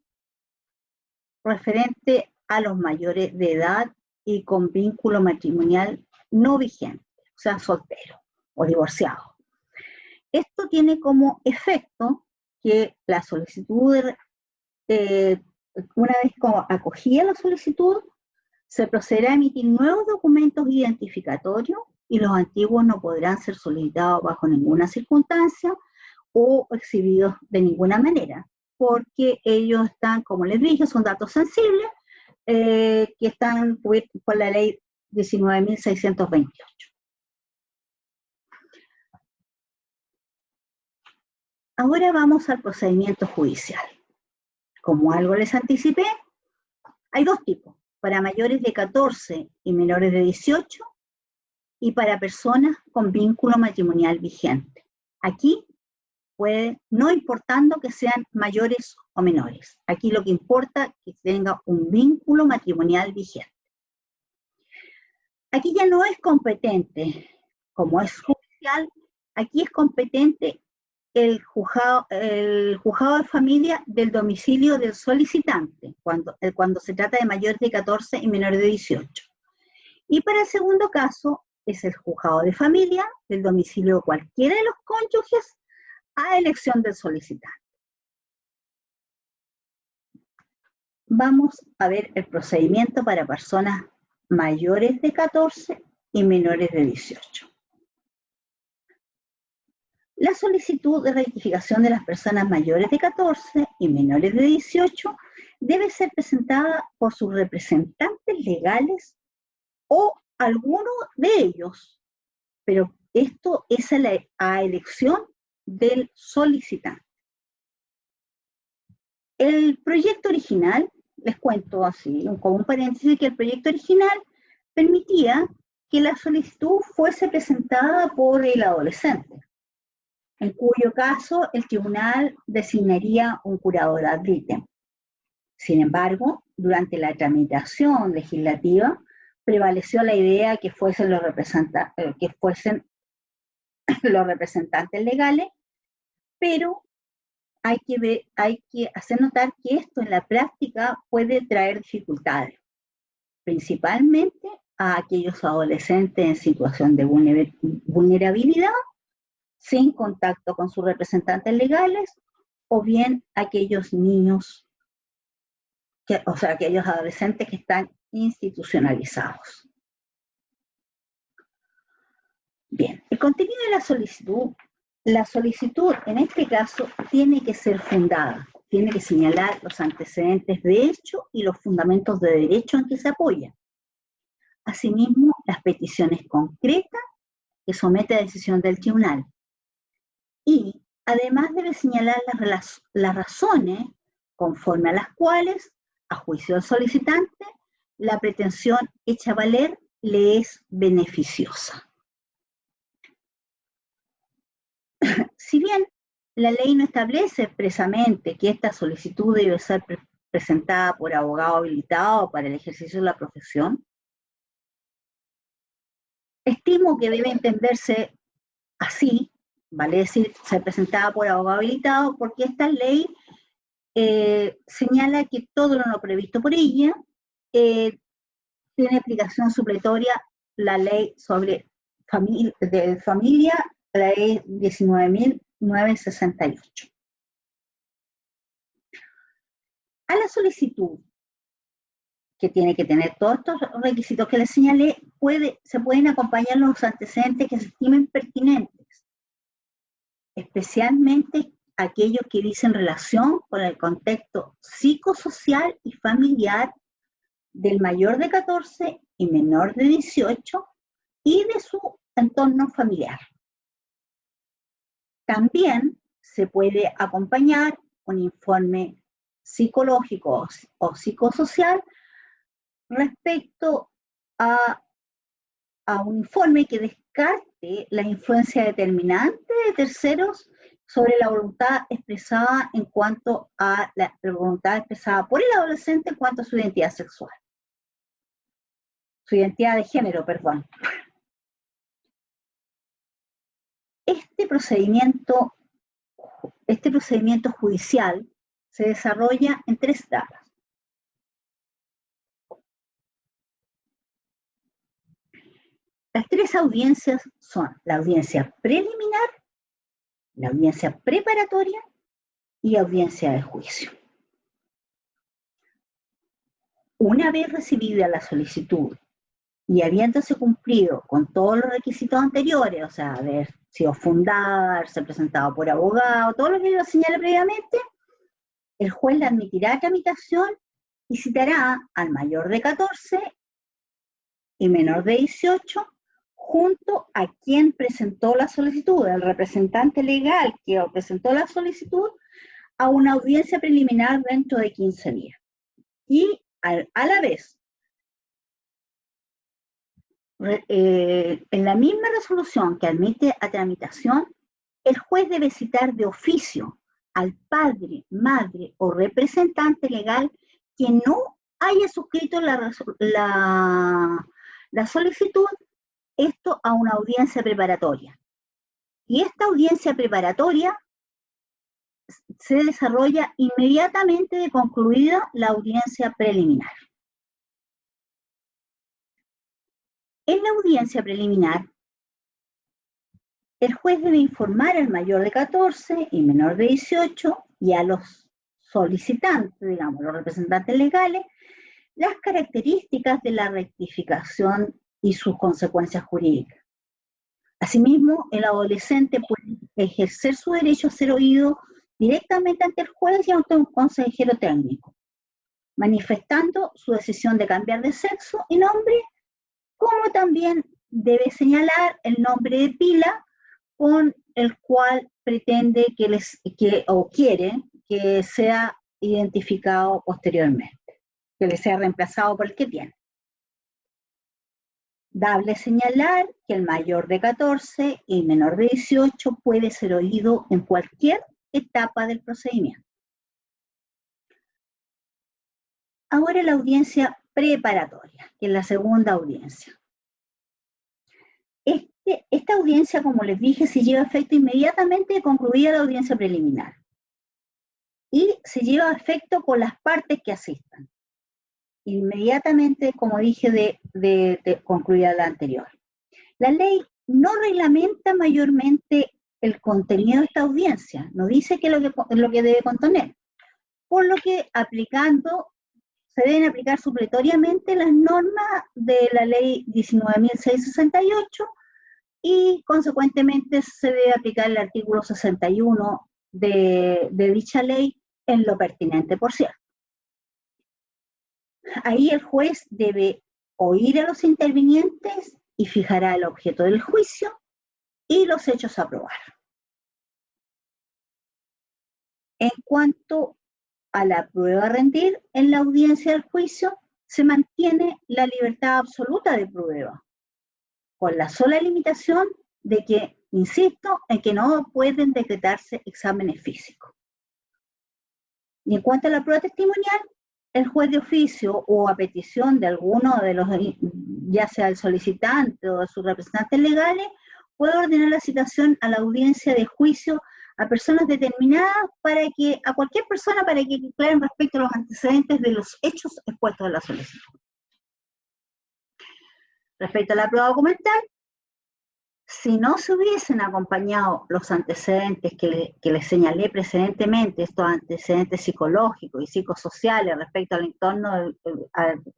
referente a los mayores de edad y con vínculo matrimonial no vigente, o sea, soltero o divorciado. Esto tiene como efecto que la solicitud, una vez acogida la solicitud, se procederá a emitir nuevos documentos identificatorios y los antiguos no podrán ser solicitados bajo ninguna circunstancia o exhibidos de ninguna manera, porque ellos están, como les dije, son datos sensibles que están cubiertos por la ley 19.628. Ahora vamos al procedimiento judicial. Como algo les anticipé, hay dos tipos: para mayores de 14 y menores de 18, y para personas con vínculo matrimonial vigente. Aquí puede, no importando que sean mayores o menores, aquí lo que importa es que tenga un vínculo matrimonial vigente. Aquí ya no es competente, como es judicial, aquí es competente el juzgado de familia del domicilio del solicitante, cuando se trata de mayores de 14 y menores de 18. Y para el segundo caso, es el juzgado de familia del domicilio de cualquiera de los cónyuges a elección del solicitante. Vamos a ver el procedimiento para personas mayores de 14 y menores de 18. La solicitud de rectificación de las personas mayores de 14 y menores de 18 debe ser presentada por sus representantes legales o alguno de ellos, pero esto es a elección del solicitante. El proyecto original, les cuento así, como un paréntesis, que el proyecto original permitía que la solicitud fuese presentada por el adolescente, en cuyo caso el tribunal designaría un curador ad litem. Sin embargo, durante la tramitación legislativa prevaleció la idea que fuesen los representantes legales, pero hay que hacer notar que esto en la práctica puede traer dificultades, principalmente a aquellos adolescentes en situación de vulnerabilidad, sin contacto con sus representantes legales, o bien aquellos niños, aquellos adolescentes que están institucionalizados. Bien, el contenido de la solicitud en este caso tiene que ser fundada, tiene que señalar los antecedentes de hecho y los fundamentos de derecho en que se apoya. Asimismo, las peticiones concretas que somete a decisión del tribunal. Y además debe señalar las razones conforme a las cuales, a juicio del solicitante, la pretensión hecha valer le es beneficiosa. Si bien la ley no establece expresamente que esta solicitud debe ser presentada por abogado habilitado para el ejercicio de la profesión, estimo que debe entenderse así vale decir, ser presentada por abogado habilitado, porque esta ley señala que todo lo no previsto por ella tiene aplicación supletoria la ley sobre familia, la ley 19.968. A la solicitud, que tiene que tener todos estos requisitos que les señalé, se pueden acompañar los antecedentes que se estimen pertinentes, especialmente aquellos que dicen relación con el contexto psicosocial y familiar del mayor de 14 y menor de 18 y de su entorno familiar. También se puede acompañar un informe psicológico o psicosocial respecto a un informe que descarte la influencia determinante de terceros sobre la voluntad expresada en cuanto a la voluntad expresada por el adolescente en cuanto a su identidad sexual. Su identidad de género, perdón. Este procedimiento judicial se desarrolla en 3 etapas. Las 3 audiencias son la audiencia preliminar, la audiencia preparatoria y audiencia de juicio. Una vez recibida la solicitud y habiéndose cumplido con todos los requisitos anteriores, o sea, haber sido fundada, haberse presentado por abogado, todo lo que yo señalé previamente, el juez la admitirá a tramitación y citará al mayor de 14 y menor de 18 junto a quien presentó la solicitud, el representante legal que presentó la solicitud, a una audiencia preliminar dentro de 15 días. Y a la vez, en la misma resolución que admite a tramitación, el juez debe citar de oficio al padre, madre o representante legal que no haya suscrito la solicitud, esto a una audiencia preparatoria. Y esta audiencia preparatoria se desarrolla inmediatamente de concluida la audiencia preliminar. En la audiencia preliminar, el juez debe informar al mayor de 14 y menor de 18 y a los solicitantes, digamos, los representantes legales, las características de la rectificación y sus consecuencias jurídicas. Asimismo, el adolescente puede ejercer su derecho a ser oído directamente ante el juez y ante un consejero técnico, manifestando su decisión de cambiar de sexo y nombre, como también debe señalar el nombre de pila con el cual pretende o quiere que sea identificado posteriormente, que le sea reemplazado por el que tiene. Dable señalar que el mayor de 14 y menor de 18 puede ser oído en cualquier etapa del procedimiento. Ahora la audiencia preparatoria, que es la segunda audiencia. Esta audiencia, como les dije, se lleva a efecto inmediatamente de concluida la audiencia preliminar. Y se lleva a efecto con las partes que asistan. Inmediatamente, como dije, de concluida la anterior. La ley no reglamenta mayormente el contenido de esta audiencia, no dice qué es lo que debe contener, por lo que se deben aplicar supletoriamente las normas de la ley 19.668 y consecuentemente se debe aplicar el artículo 61 de dicha ley en lo pertinente, por cierto. Ahí el juez debe oír a los intervinientes y fijará el objeto del juicio y los hechos a probar. En cuanto a la prueba a rendir en la audiencia del juicio, se mantiene la libertad absoluta de prueba, con la sola limitación de que, insisto, en que no pueden decretarse exámenes físicos. Y en cuanto a la prueba testimonial, el juez de oficio o a petición de alguno de los, ya sea el solicitante o de sus representantes legales, puede ordenar la citación a la audiencia de juicio a personas determinadas a cualquier persona para que declaren respecto a los antecedentes de los hechos expuestos en la solicitud. Respecto a la prueba documental, si no se hubiesen acompañado los antecedentes que les señalé precedentemente, estos antecedentes psicológicos y psicosociales respecto al entorno,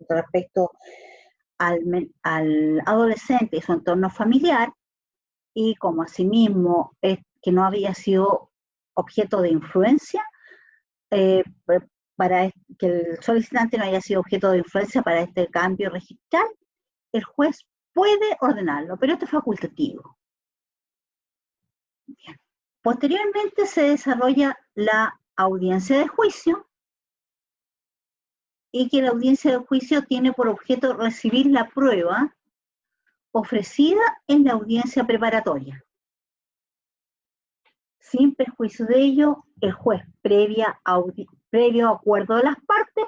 respecto al adolescente y su entorno familiar, y como asimismo que no había sido objeto de influencia, para que el solicitante no haya sido objeto de influencia para este cambio registral, el juez puede ordenarlo, pero esto es facultativo. Bien. Posteriormente se desarrolla la audiencia de juicio, y que la audiencia de juicio tiene por objeto recibir la prueba ofrecida en la audiencia preparatoria. Sin perjuicio de ello, el juez, previo acuerdo de las partes,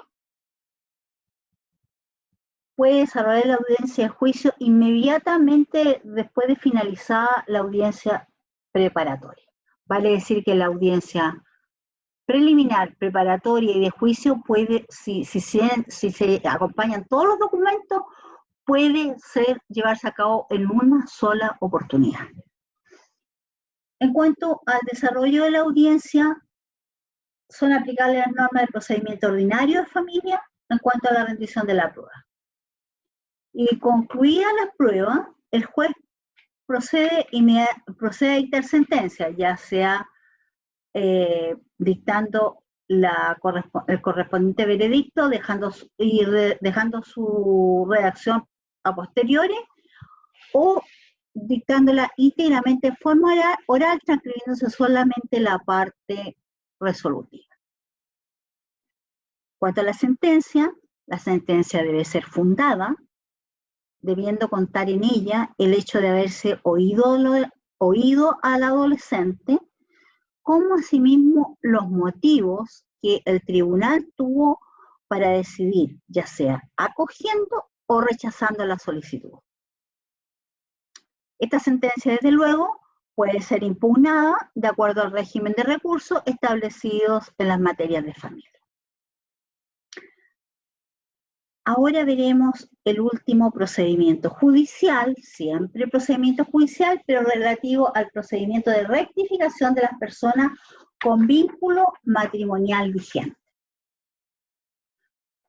puede desarrollar la audiencia de juicio inmediatamente después de finalizada la audiencia preparatoria. Vale decir que la audiencia preliminar, preparatoria y de juicio puede, si se acompañan todos los documentos, puede llevarse a cabo en una sola oportunidad. En cuanto al desarrollo de la audiencia, son aplicables las normas del procedimiento ordinario de familia en cuanto a la rendición de la prueba. Y concluida la prueba, el juez procede a dictar sentencia, ya sea dictando el correspondiente veredicto, dejando su redacción a posteriori, o dictándola íntegramente en forma oral, transcribiéndose solamente la parte resolutiva. Cuanto a la sentencia debe ser fundada, debiendo contar en ella el hecho de haberse oído al adolescente, como asimismo los motivos que el tribunal tuvo para decidir, ya sea acogiendo o rechazando la solicitud. Esta sentencia, desde luego, puede ser impugnada de acuerdo al régimen de recursos establecidos en las materias de familia. Ahora veremos el último procedimiento judicial, siempre procedimiento judicial, pero relativo al procedimiento de rectificación de las personas con vínculo matrimonial vigente.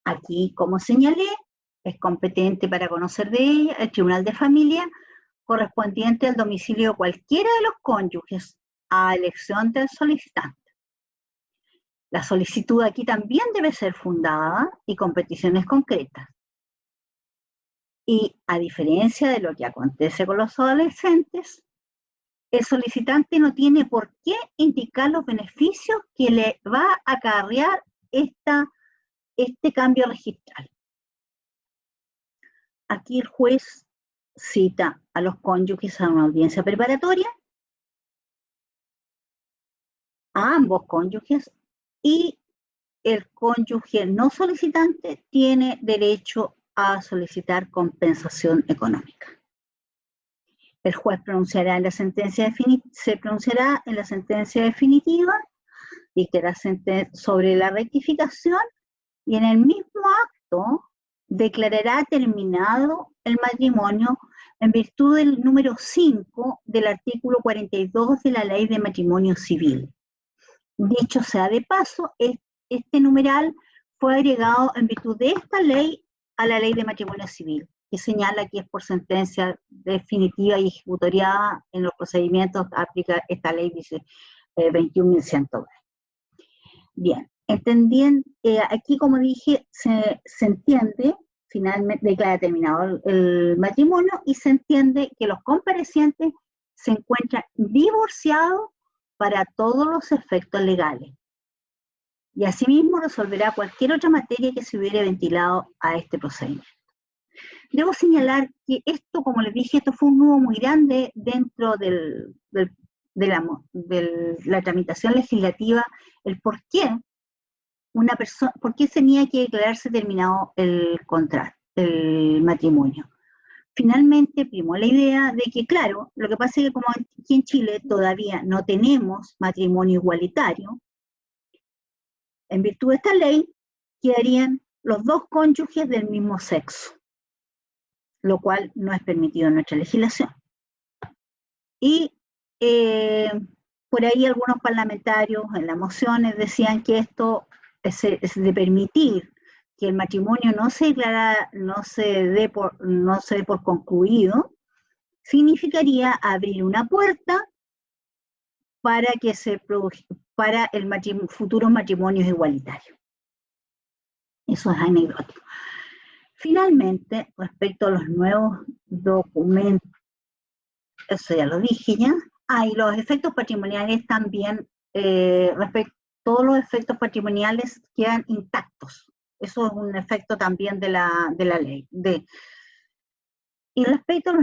Aquí, como señalé, es competente para conocer de ella el Tribunal de Familia correspondiente al domicilio de cualquiera de los cónyuges a elección del solicitante. La solicitud aquí también debe ser fundada y con peticiones concretas. Y a diferencia de lo que acontece con los adolescentes, el solicitante no tiene por qué indicar los beneficios que le va a acarrear este cambio registral. Aquí el juez cita a los cónyuges a una audiencia preparatoria, a ambos cónyuges, y el cónyuge no solicitante tiene derecho a solicitar compensación económica. El juez se pronunciará en la sentencia definitiva, dictará sobre la rectificación, y en el mismo acto declarará terminado el matrimonio en virtud del número 5 del artículo 42 de la Ley de Matrimonio Civil. Dicho sea de paso, este numeral fue agregado en virtud de esta ley a la Ley de Matrimonio Civil, que señala que es por sentencia definitiva y ejecutoriada en los procedimientos que aplica esta ley, dice 21.120. Bien, aquí, como dije, se entiende, finalmente declara terminado el matrimonio, y se entiende que los comparecientes se encuentran divorciados para todos los efectos legales. Y asimismo resolverá cualquier otra materia que se hubiera ventilado a este procedimiento. Debo señalar que esto, como les dije, esto fue un nudo muy grande dentro de la tramitación legislativa, el por qué tenía que declararse terminado el contrato, el matrimonio. finalmente primó la idea de que, claro, lo que pasa es que como aquí en Chile todavía no tenemos matrimonio igualitario, en virtud de esta ley quedarían los dos cónyuges del mismo sexo, lo cual no es permitido en nuestra legislación. Y por ahí algunos parlamentarios en las mociones decían que esto es de permitir que el matrimonio no se dé por concluido, significaría abrir una puerta para que para el futuros matrimonios igualitarios. Eso es anecdótico. Finalmente, respecto a los nuevos documentos, eso ya lo dije ya, y los efectos patrimoniales también, todos los efectos patrimoniales quedan intactos. Eso es un efecto también de la ley. Y respecto a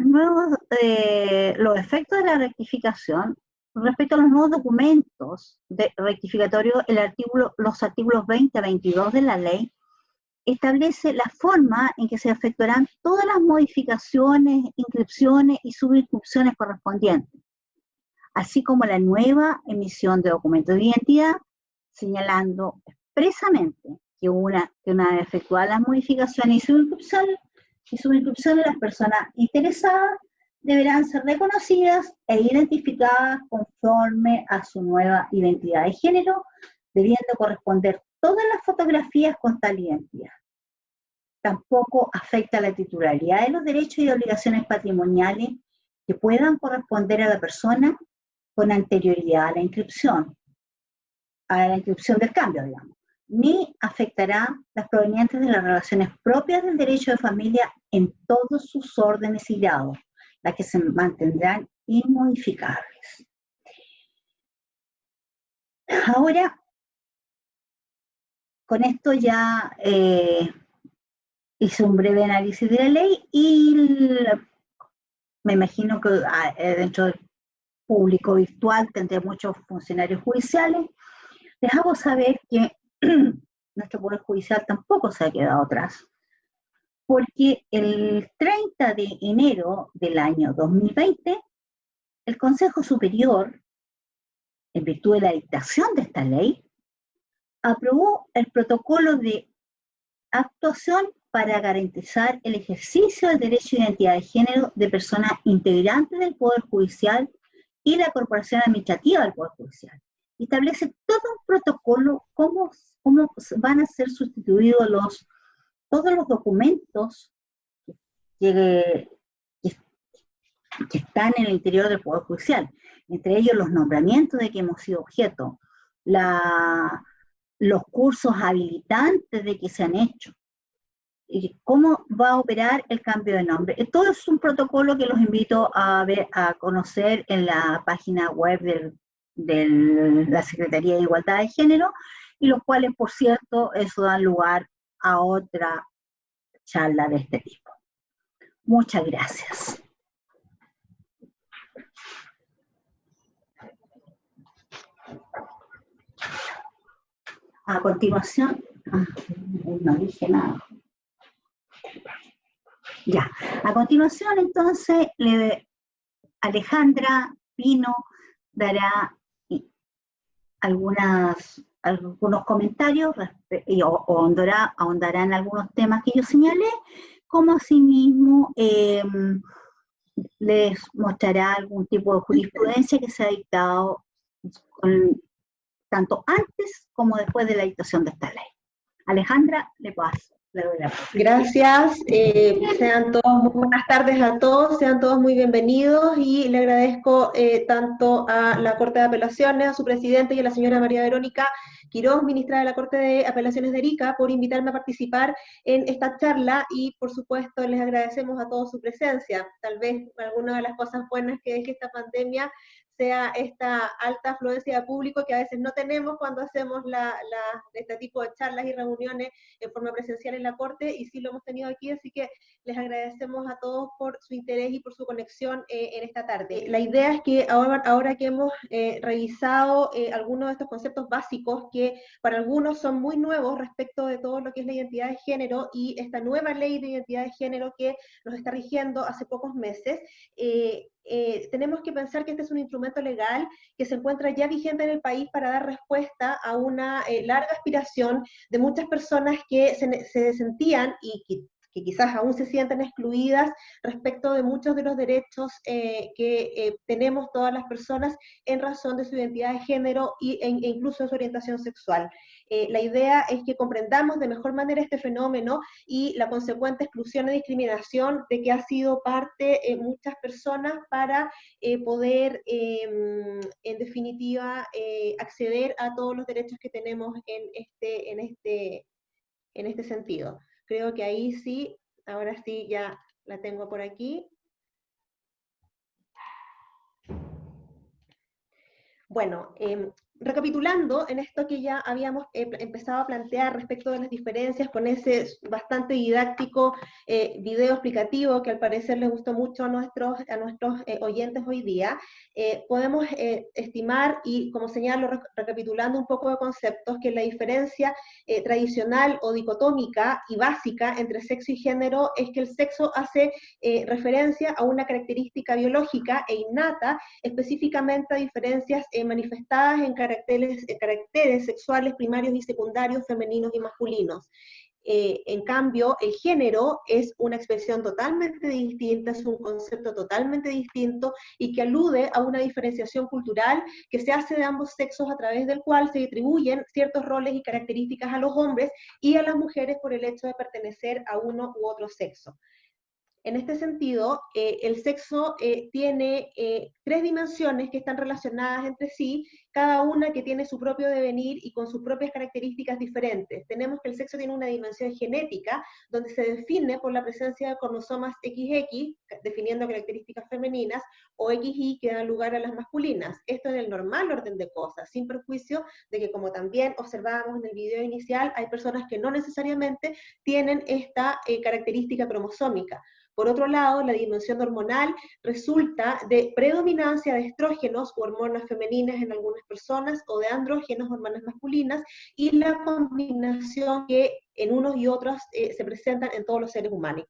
los efectos de la rectificación, respecto a los nuevos documentos rectificatorios, los artículos 20 a 22 de la ley establece la forma en que se efectuarán todas las modificaciones, inscripciones y subinscripciones correspondientes, así como la nueva emisión de documentos de identidad, señalando expresamente que una vez efectuadas las modificaciones y subinscripciones, las personas interesadas deberán ser reconocidas e identificadas conforme a su nueva identidad de género, debiendo corresponder todas las fotografías con tal identidad. Tampoco afecta la titularidad de los derechos y obligaciones patrimoniales que puedan corresponder a la persona con anterioridad a la inscripción del cambio, digamos, ni afectará las provenientes de las relaciones propias del derecho de familia en todos sus órdenes y grados, las que se mantendrán inmodificables. Ahora, con esto ya hice un breve análisis de la ley y me imagino que dentro del público virtual tendré muchos funcionarios judiciales. Les hago saber que nuestro Poder Judicial tampoco se ha quedado atrás, porque el 30 de enero del año 2020, el Consejo Superior, en virtud de la dictación de esta ley, aprobó el protocolo de actuación para garantizar el ejercicio del derecho de identidad de género de personas integrantes del Poder Judicial y la Corporación Administrativa del Poder Judicial. Establece todo un protocolo, cómo van a ser sustituidos todos los documentos que están en el interior del Poder Judicial, entre ellos los nombramientos de que hemos sido objeto, los cursos habilitantes de que se han hecho, y cómo va a operar el cambio de nombre. Todo es un protocolo que los invito a conocer en la página web de la Secretaría de Igualdad de Género, y los cuales, por cierto, eso da lugar a otra charla de este tipo. Muchas gracias. A continuación, no dije nada. Ya, a continuación entonces Alejandra Pino dará algunos comentarios o ahondará en algunos temas que yo señalé, como asimismo les mostrará algún tipo de jurisprudencia que se ha dictado tanto antes como después de la dictación de esta ley. Alejandra, le paso. Gracias, sean todos muy buenas tardes a todos, sean todos muy bienvenidos, y le agradezco tanto a la Corte de Apelaciones, a su presidente y a la señora María Verónica Quiroz, ministra de la Corte de Apelaciones de Arica, por invitarme a participar en esta charla, y por supuesto les agradecemos a todos su presencia. Tal vez alguna de las cosas buenas que deje esta pandemia sea esta alta afluencia de público que a veces no tenemos cuando hacemos este tipo de charlas y reuniones en forma presencial en la Corte, y sí lo hemos tenido aquí, así que les agradecemos a todos por su interés y por su conexión en esta tarde. La idea es que ahora que hemos revisado algunos de estos conceptos básicos que para algunos son muy nuevos respecto de todo lo que es la identidad de género y esta nueva ley de identidad de género que nos está rigiendo hace pocos meses, tenemos que pensar que este es un instrumento legal que se encuentra ya vigente en el país para dar respuesta a una larga aspiración de muchas personas que se sentían y que quizás aún se sienten excluidas respecto de muchos de los derechos que tenemos todas las personas en razón de su identidad de género e incluso de su orientación sexual. La idea es que comprendamos de mejor manera este fenómeno y la consecuente exclusión y discriminación de que ha sido parte muchas personas para poder, en definitiva, acceder a todos los derechos que tenemos en este sentido. Creo que ahí sí, ahora sí ya la tengo por aquí. Bueno, recapitulando en esto que ya habíamos empezado a plantear respecto de las diferencias con ese bastante didáctico video explicativo que al parecer les gustó mucho a nuestros oyentes hoy día, podemos estimar, y como señalo recapitulando un poco de conceptos, que la diferencia tradicional o dicotómica y básica entre sexo y género es que el sexo hace referencia a una característica biológica e innata, específicamente a diferencias manifestadas en caracteres sexuales primarios y secundarios, femeninos y masculinos. En cambio, el género es una expresión totalmente distinta, es un concepto totalmente distinto y que alude a una diferenciación cultural que se hace de ambos sexos, a través del cual se atribuyen ciertos roles y características a los hombres y a las mujeres por el hecho de pertenecer a uno u otro sexo. En este sentido, el sexo tiene tres dimensiones que están relacionadas entre sí, cada una que tiene su propio devenir y con sus propias características diferentes. Tenemos que el sexo tiene una dimensión genética, donde se define por la presencia de cromosomas XX, definiendo características femeninas, o XY, que dan lugar a las masculinas. Esto en el normal orden de cosas, sin perjuicio de que, como también observábamos en el video inicial, hay personas que no necesariamente tienen esta característica cromosómica. Por otro lado, la dimensión hormonal resulta de predominancia de estrógenos o hormonas femeninas en algunas personas, o de andrógenos, hormonas masculinas, y la combinación que en unos y otros se presentan en todos los seres humanos.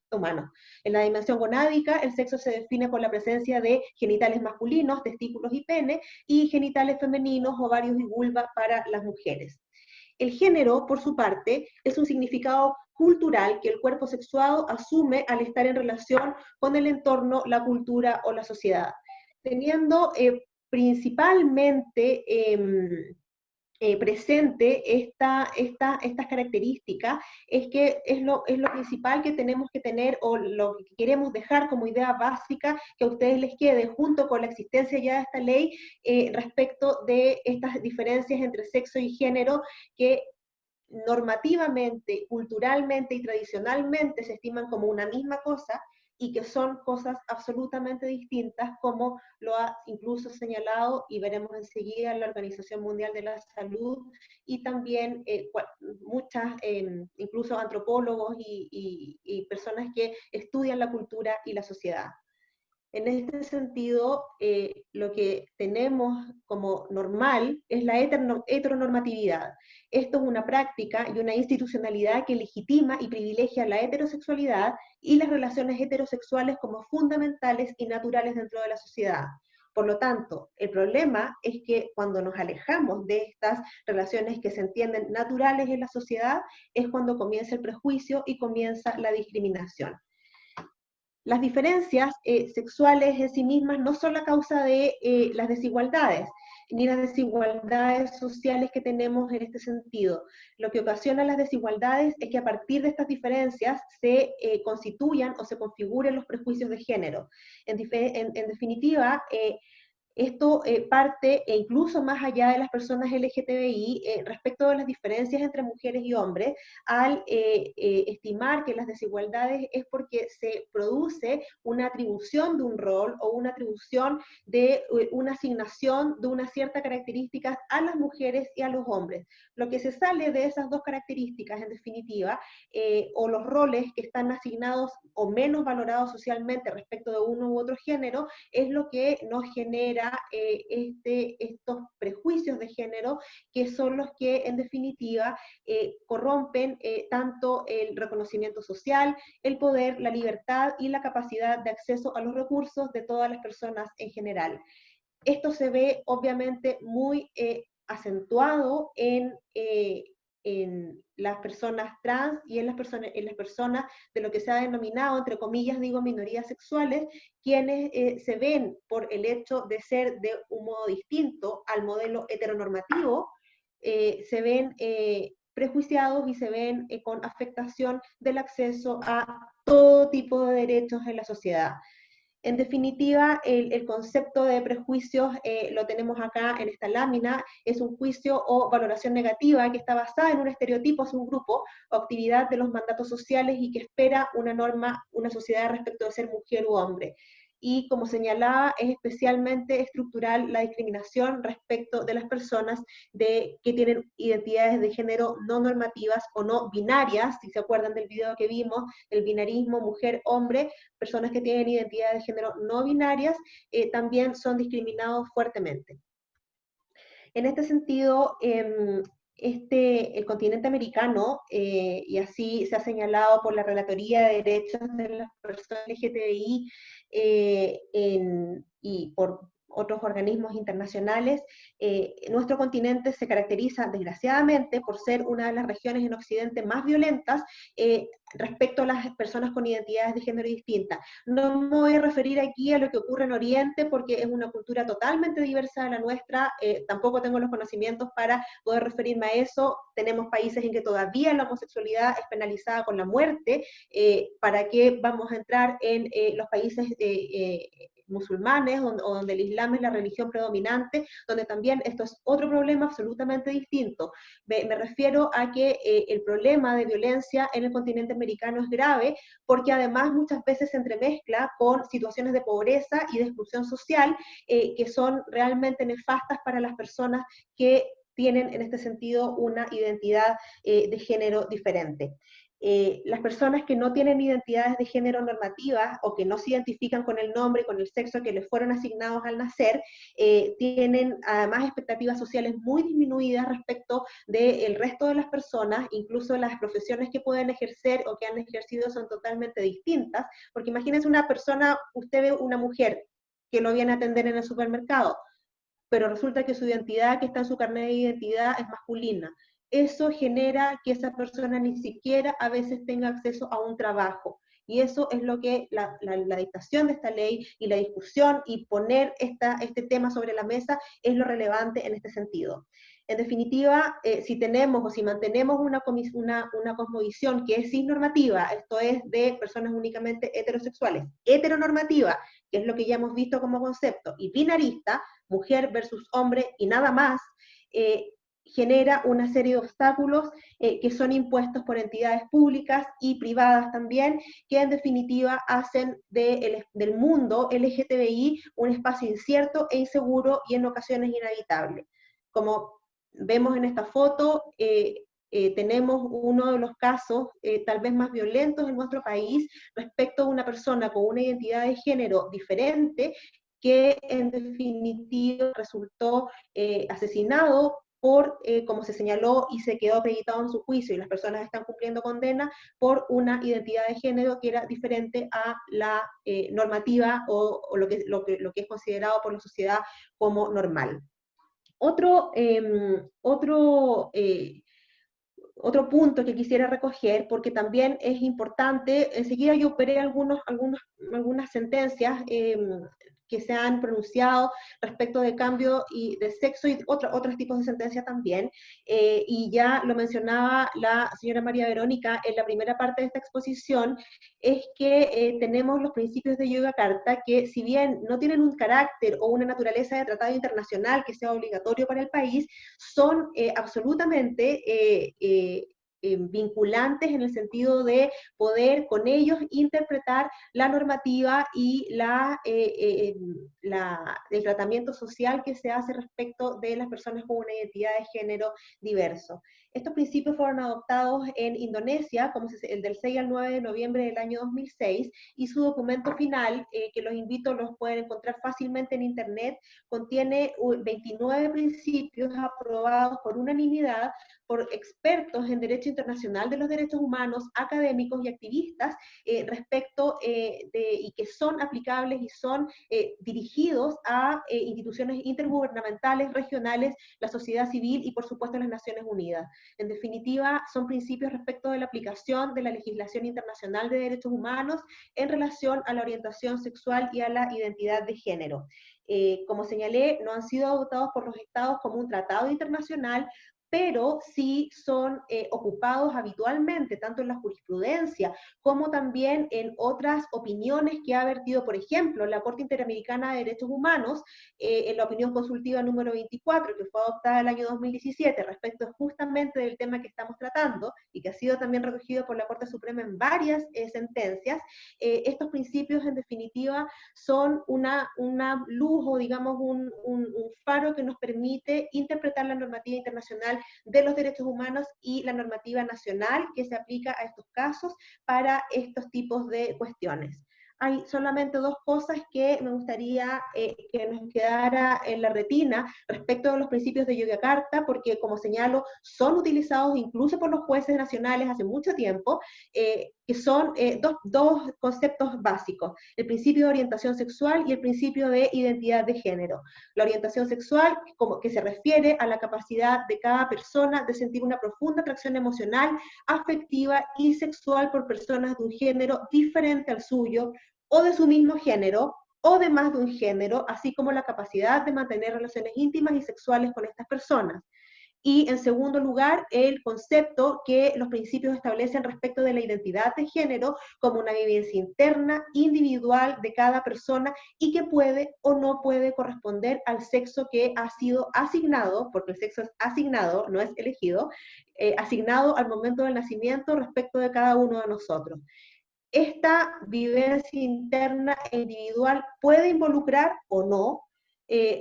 En la dimensión gonádica, el sexo se define por la presencia de genitales masculinos, testículos y pene, y genitales femeninos, ovarios y vulva para las mujeres. El género, por su parte, es un significado cultural que el cuerpo sexuado asume al estar en relación con el entorno, la cultura o la sociedad, teniendo principalmente presente estas características, es que es lo principal que tenemos que tener, o lo que queremos dejar como idea básica que a ustedes les quede, junto con la existencia ya de esta ley, respecto de estas diferencias entre sexo y género, que normativamente, culturalmente y tradicionalmente se estiman como una misma cosa, y que son cosas absolutamente distintas, como lo ha incluso señalado, y veremos enseguida, la Organización Mundial de la Salud, y también muchas, incluso antropólogos y personas que estudian la cultura y la sociedad. En este sentido, lo que tenemos como normal es la heteronormatividad. Esto es una práctica y una institucionalidad que legitima y privilegia la heterosexualidad y las relaciones heterosexuales como fundamentales y naturales dentro de la sociedad. Por lo tanto, el problema es que cuando nos alejamos de estas relaciones que se entienden naturales en la sociedad, es cuando comienza el prejuicio y comienza la discriminación. Las diferencias sexuales en sí mismas no son la causa de las desigualdades, ni las desigualdades sociales que tenemos en este sentido. Lo que ocasiona las desigualdades es que a partir de estas diferencias se constituyan o se configuren los prejuicios de género. En definitiva, Esto parte, e incluso más allá de las personas LGTBI, respecto de las diferencias entre mujeres y hombres, al estimar que las desigualdades es porque se produce una atribución de un rol o una atribución de una asignación de unas ciertas características a las mujeres y a los hombres. Lo que se sale de esas dos características, en definitiva, o los roles que están asignados o menos valorados socialmente respecto de uno u otro género, es lo que nos genera estos prejuicios de género, que son los que en definitiva corrompen tanto el reconocimiento social, el poder, la libertad y la capacidad de acceso a los recursos de todas las personas en general. Esto se ve obviamente muy acentuado en las personas trans y en las personas de lo que se ha denominado, entre comillas, digo, minorías sexuales, quienes se ven por el hecho de ser de un modo distinto al modelo heteronormativo, se ven prejuiciados y se ven con afectación del acceso a todo tipo de derechos en la sociedad. En definitiva, el concepto de prejuicios lo tenemos acá en esta lámina, es un juicio o valoración negativa que está basada en un estereotipo, es un grupo o actividad de los mandatos sociales y que espera una norma, una sociedad respecto de ser mujer u hombre. Y como señalaba, es especialmente estructural la discriminación respecto de las personas que tienen identidades de género no normativas o no binarias, si se acuerdan del video que vimos, el binarismo mujer-hombre, personas que tienen identidades de género no binarias, también son discriminados fuertemente. En este sentido, el continente americano, y así se ha señalado por la Relatoría de Derechos de las Personas LGTBI y por otros organismos internacionales, nuestro continente se caracteriza, desgraciadamente, por ser una de las regiones en Occidente más violentas respecto a las personas con identidades de género distintas. No me voy a referir aquí a lo que ocurre en Oriente, porque es una cultura totalmente diversa de la nuestra, tampoco tengo los conocimientos para poder referirme a eso. Tenemos países en que todavía la homosexualidad es penalizada con la muerte. ¿Para qué vamos a entrar en los países musulmanes o donde el Islam es la religión predominante, donde también esto es otro problema absolutamente distinto? Me refiero a que el problema de violencia en el continente americano es grave, porque además muchas veces se entremezcla con situaciones de pobreza y de exclusión social que son realmente nefastas para las personas que tienen en este sentido una identidad de género diferente. Las personas que no tienen identidades de género normativas o que no se identifican con el nombre y con el sexo que les fueron asignados al nacer, tienen además expectativas sociales muy disminuidas respecto del resto de las personas, incluso las profesiones que pueden ejercer o que han ejercido son totalmente distintas, porque imagínense una persona, usted ve una mujer que lo viene a atender en el supermercado, pero resulta que su identidad que está en su carnet de identidad es masculina. Eso genera que esa persona ni siquiera a veces tenga acceso a un trabajo. Y eso es lo que la dictación de esta ley y la discusión y poner este tema sobre la mesa es lo relevante en este sentido. En definitiva, si tenemos o si mantenemos una cosmovisión que es cisnormativa, esto es de personas únicamente heterosexuales, heteronormativa, que es lo que ya hemos visto como concepto, y binarista, mujer versus hombre y nada más, genera una serie de obstáculos que son impuestos por entidades públicas y privadas también, que en definitiva hacen del mundo LGTBI un espacio incierto e inseguro y en ocasiones inhabitable. Como vemos en esta foto, tenemos uno de los casos tal vez más violentos en nuestro país respecto a una persona con una identidad de género diferente que en definitiva resultó asesinado por, como se señaló y se quedó acreditado en su juicio, y las personas están cumpliendo condena por una identidad de género que era diferente a la normativa o lo que es considerado por la sociedad como normal. Otro punto que quisiera recoger, porque también es importante, enseguida yo operé algunas sentencias que se han pronunciado respecto de cambio y de sexo y otros tipos de sentencias también. Y ya lo mencionaba la señora María Verónica en la primera parte de esta exposición, es que tenemos los principios de Yogyakarta que, si bien no tienen un carácter o una naturaleza de tratado internacional que sea obligatorio para el país, son absolutamente vinculantes en el sentido de poder con ellos interpretar la normativa y el tratamiento social que se hace respecto de las personas con una identidad de género diverso. Estos principios fueron adoptados en Indonesia, como el del 6 al 9 de noviembre del año 2006, y su documento final, que los invito, los pueden encontrar fácilmente en internet, contiene 29 principios aprobados por unanimidad por expertos en derecho internacional de los derechos humanos, académicos y activistas respecto y que son aplicables y son dirigidos a instituciones intergubernamentales, regionales, la sociedad civil y por supuesto las Naciones Unidas. En definitiva, son principios respecto de la aplicación de la legislación internacional de derechos humanos en relación a la orientación sexual y a la identidad de género. Como señalé, no han sido adoptados por los estados como un tratado internacional, pero sí son ocupados habitualmente, tanto en la jurisprudencia como también en otras opiniones que ha vertido, por ejemplo, la Corte Interamericana de Derechos Humanos, en la opinión consultiva número 24, que fue adoptada el año 2017, respecto justamente del tema que estamos tratando, y que ha sido también recogido por la Corte Suprema en varias sentencias. Estos principios, en definitiva, son una luz, o digamos un faro que nos permite interpretar la normativa internacional de los derechos humanos y la normativa nacional que se aplica a estos casos para estos tipos de cuestiones. Hay solamente dos cosas que me gustaría que nos quedara en la retina respecto de los principios de Yogyakarta, porque, como señalo, son utilizados incluso por los jueces nacionales hace mucho tiempo, que son dos conceptos básicos: el principio de orientación sexual y el principio de identidad de género. La orientación sexual, como que se refiere a la capacidad de cada persona de sentir una profunda atracción emocional, afectiva y sexual por personas de un género diferente al suyo, o de su mismo género, o de más de un género, así como la capacidad de mantener relaciones íntimas y sexuales con estas personas. Y en segundo lugar, el concepto que los principios establecen respecto de la identidad de género como una vivencia interna, individual de cada persona y que puede o no puede corresponder al sexo que ha sido asignado, porque el sexo es asignado, no es elegido, asignado al momento del nacimiento respecto de cada uno de nosotros. Esta vivencia interna e individual puede involucrar o no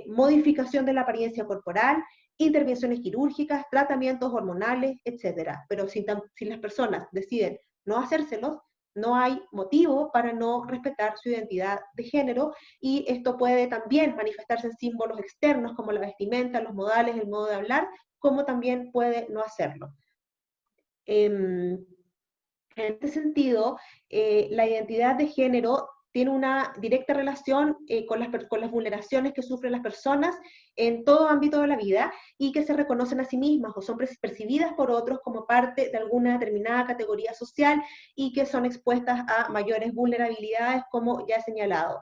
modificación de la apariencia corporal, intervenciones quirúrgicas, tratamientos hormonales, etc. Pero si las personas deciden no hacérselos, no hay motivo para no respetar su identidad de género, y esto puede también manifestarse en símbolos externos como la vestimenta, los modales, el modo de hablar, como también puede no hacerlo. En este sentido, la identidad de género tiene una directa relación con las vulneraciones que sufren las personas en todo ámbito de la vida y que se reconocen a sí mismas o son percibidas por otros como parte de alguna determinada categoría social y que son expuestas a mayores vulnerabilidades, como ya he señalado.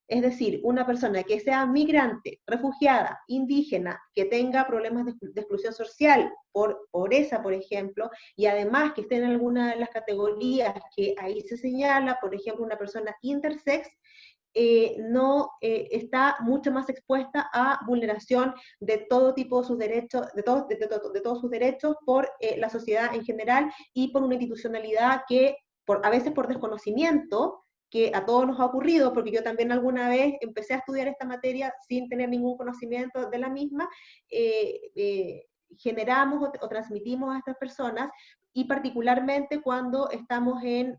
Es decir, una persona que sea migrante, refugiada, indígena, que tenga problemas de exclusión social, por pobreza, por ejemplo, y además que esté en alguna de las categorías que ahí se señala, por ejemplo, una persona intersex, está mucho más expuesta a vulneración de todo tipo de sus derechos, de todos sus derechos por la sociedad en general y por una institucionalidad que, a veces por desconocimiento, que a todos nos ha ocurrido, porque yo también alguna vez empecé a estudiar esta materia sin tener ningún conocimiento de la misma, generamos o transmitimos a estas personas, y particularmente cuando estamos en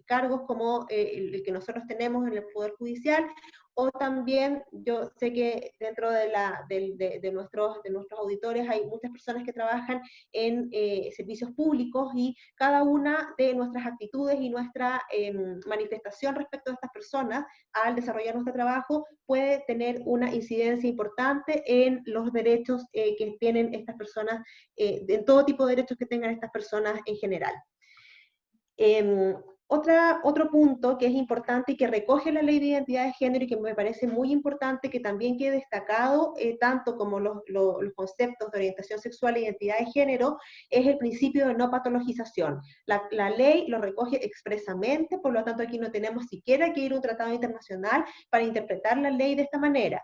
cargos como el que nosotros tenemos en el Poder Judicial, o también yo sé que dentro de nuestros auditores hay muchas personas que trabajan en servicios públicos, y cada una de nuestras actitudes y nuestra manifestación respecto a estas personas al desarrollar nuestro trabajo puede tener una incidencia importante en los derechos que tienen estas personas, en todo tipo de derechos que tengan estas personas en general. Otro punto que es importante y que recoge la Ley de Identidad de Género y que me parece muy importante que también quede destacado, tanto como los conceptos de orientación sexual e identidad de género, es el principio de no patologización. La ley lo recoge expresamente, por lo tanto aquí no tenemos siquiera que ir a un tratado internacional para interpretar la ley de esta manera.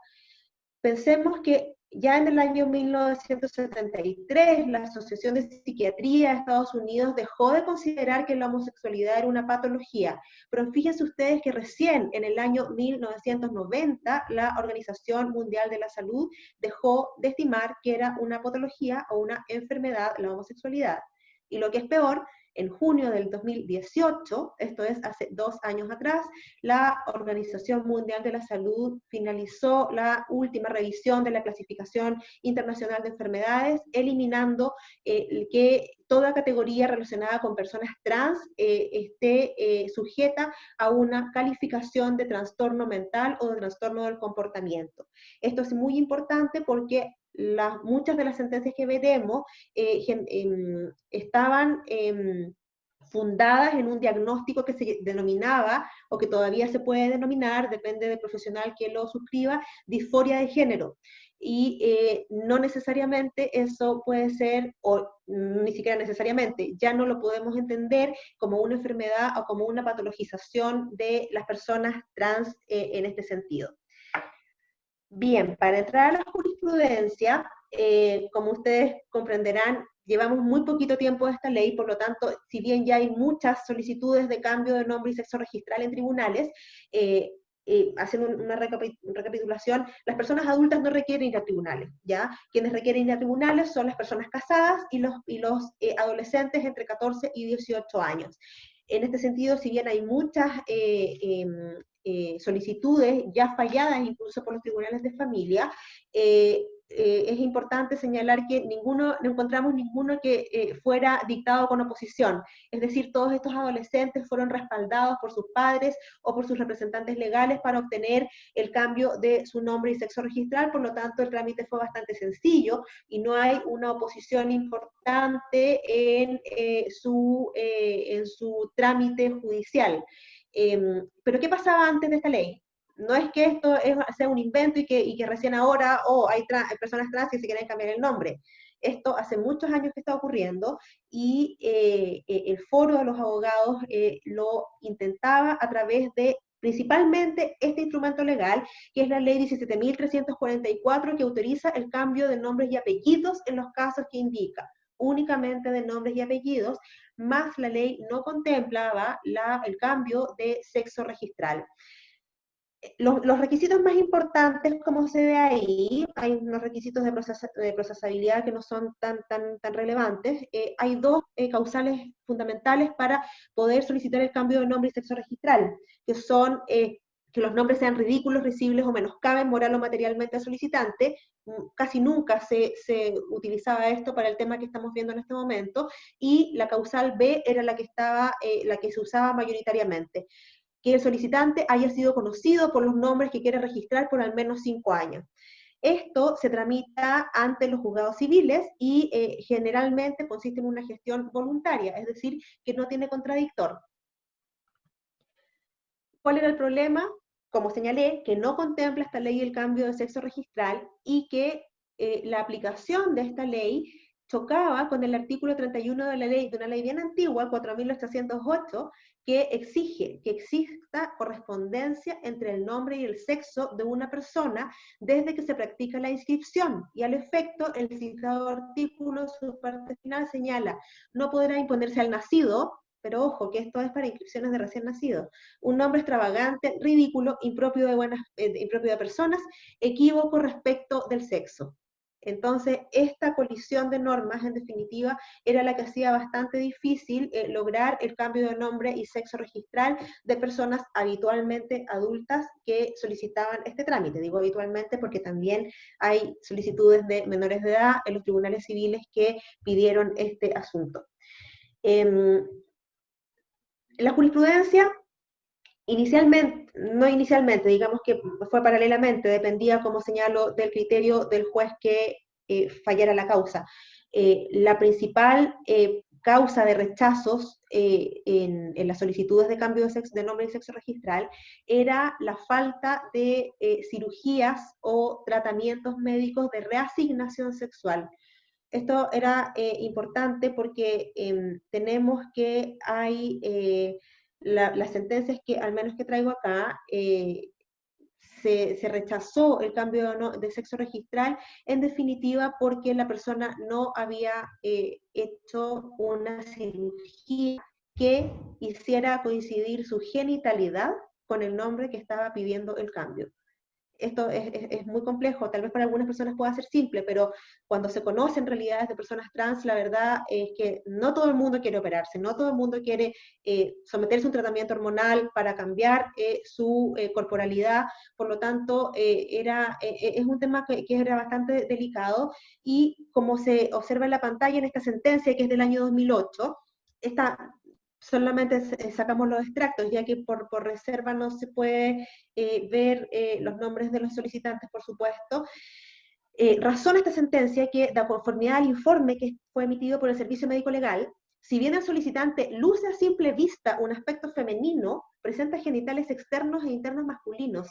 Pensemos que ya en el año 1973, la Asociación de Psiquiatría de Estados Unidos dejó de considerar que la homosexualidad era una patología, pero fíjense ustedes que recién en el año 1990, la Organización Mundial de la Salud dejó de estimar que era una patología o una enfermedad la homosexualidad. Y lo que es peor, en junio del 2018, esto es hace 2 años atrás, la Organización Mundial de la Salud finalizó la última revisión de la clasificación internacional de enfermedades, eliminando que toda categoría relacionada con personas trans esté sujeta a una calificación de trastorno mental o de trastorno del comportamiento. Esto es muy importante porque muchas de las sentencias que veremos estaban fundadas en un diagnóstico que se denominaba, o que todavía se puede denominar, depende del profesional que lo suscriba, disforia de género. Y no necesariamente eso puede ser, o ni siquiera necesariamente, ya no lo podemos entender como una enfermedad o como una patologización de las personas trans en este sentido. Bien, para entrar a la jurisprudencia, como ustedes comprenderán, llevamos muy poquito tiempo de esta ley, por lo tanto, si bien ya hay muchas solicitudes de cambio de nombre y sexo registral en tribunales, haciendo una recapitulación, las personas adultas no requieren ir a tribunales, ¿ya? Quienes requieren ir a tribunales son las personas casadas y los adolescentes entre 14 y 18 años. En este sentido, si bien hay muchas solicitudes ya falladas incluso por los tribunales de familia, es importante señalar que no encontramos ninguno que fuera dictado con oposición, es decir, todos estos adolescentes fueron respaldados por sus padres o por sus representantes legales para obtener el cambio de su nombre y sexo registral, por lo tanto el trámite fue bastante sencillo y no hay una oposición importante en su trámite judicial. Pero ¿qué pasaba antes de esta ley? No es que esto sea un invento y que recién ahora hay personas trans que se quieren cambiar el nombre. Esto hace muchos años que está ocurriendo y el foro de los abogados lo intentaba a través de principalmente este instrumento legal, que es la ley 17.344, que autoriza el cambio de nombres y apellidos en los casos que indica, únicamente de nombres y apellidos, más la ley no contemplaba el cambio de sexo registral. Los requisitos más importantes, como se ve ahí, hay unos requisitos de procesabilidad que no son tan relevantes. Hay 2 causales fundamentales para poder solicitar el cambio de nombre y sexo registral, que son que los nombres sean ridículos, risibles o menoscaben moral o materialmente al solicitante. Casi nunca se utilizaba esto para el tema que estamos viendo en este momento, y la causal B era la que se usaba mayoritariamente, que el solicitante haya sido conocido por los nombres que quiere registrar por al menos 5 años. Esto se tramita ante los juzgados civiles y generalmente consiste en una gestión voluntaria, es decir, que no tiene contradictor. ¿Cuál era el problema? Como señalé, que no contempla esta ley el cambio de sexo registral y que la aplicación de esta ley chocaba con el artículo 31 de la ley, de una ley bien antigua, 4.808, que exige que exista correspondencia entre el nombre y el sexo de una persona desde que se practica la inscripción. Y al efecto, el citado artículo, su parte final, señala: no podrá imponerse al nacido, pero ojo, que esto es para inscripciones de recién nacidos, un nombre extravagante, ridículo, impropio de personas, equívoco respecto del sexo. Entonces, esta colisión de normas, en definitiva, era la que hacía bastante difícil lograr el cambio de nombre y sexo registral de personas habitualmente adultas que solicitaban este trámite. Digo habitualmente porque también hay solicitudes de menores de edad en los tribunales civiles que pidieron este asunto. La jurisprudencia, digamos que fue paralelamente, dependía, como señalo, del criterio del juez que fallara la causa. La principal causa de rechazos en las solicitudes de cambio de nombre y sexo registral era la falta de cirugías o tratamientos médicos de reasignación sexual. Esto era importante porque tenemos que hay las sentencias que, al menos que traigo acá, se rechazó el cambio de sexo registral, en definitiva porque la persona no había hecho una cirugía que hiciera coincidir su genitalidad con el nombre que estaba pidiendo el cambio. Esto es muy complejo, tal vez para algunas personas pueda ser simple, pero cuando se conocen realidades de personas trans, la verdad es que no todo el mundo quiere operarse, no todo el mundo quiere someterse a un tratamiento hormonal para cambiar su corporalidad, por lo tanto, es un tema que era bastante delicado, y como se observa en la pantalla en esta sentencia, que es del año 2008, solamente sacamos los extractos, ya que por reserva no se puede ver los nombres de los solicitantes, por supuesto. Razona esta sentencia que, de conformidad al informe que fue emitido por el Servicio Médico Legal, si bien el solicitante luce a simple vista un aspecto femenino, presenta genitales externos e internos masculinos,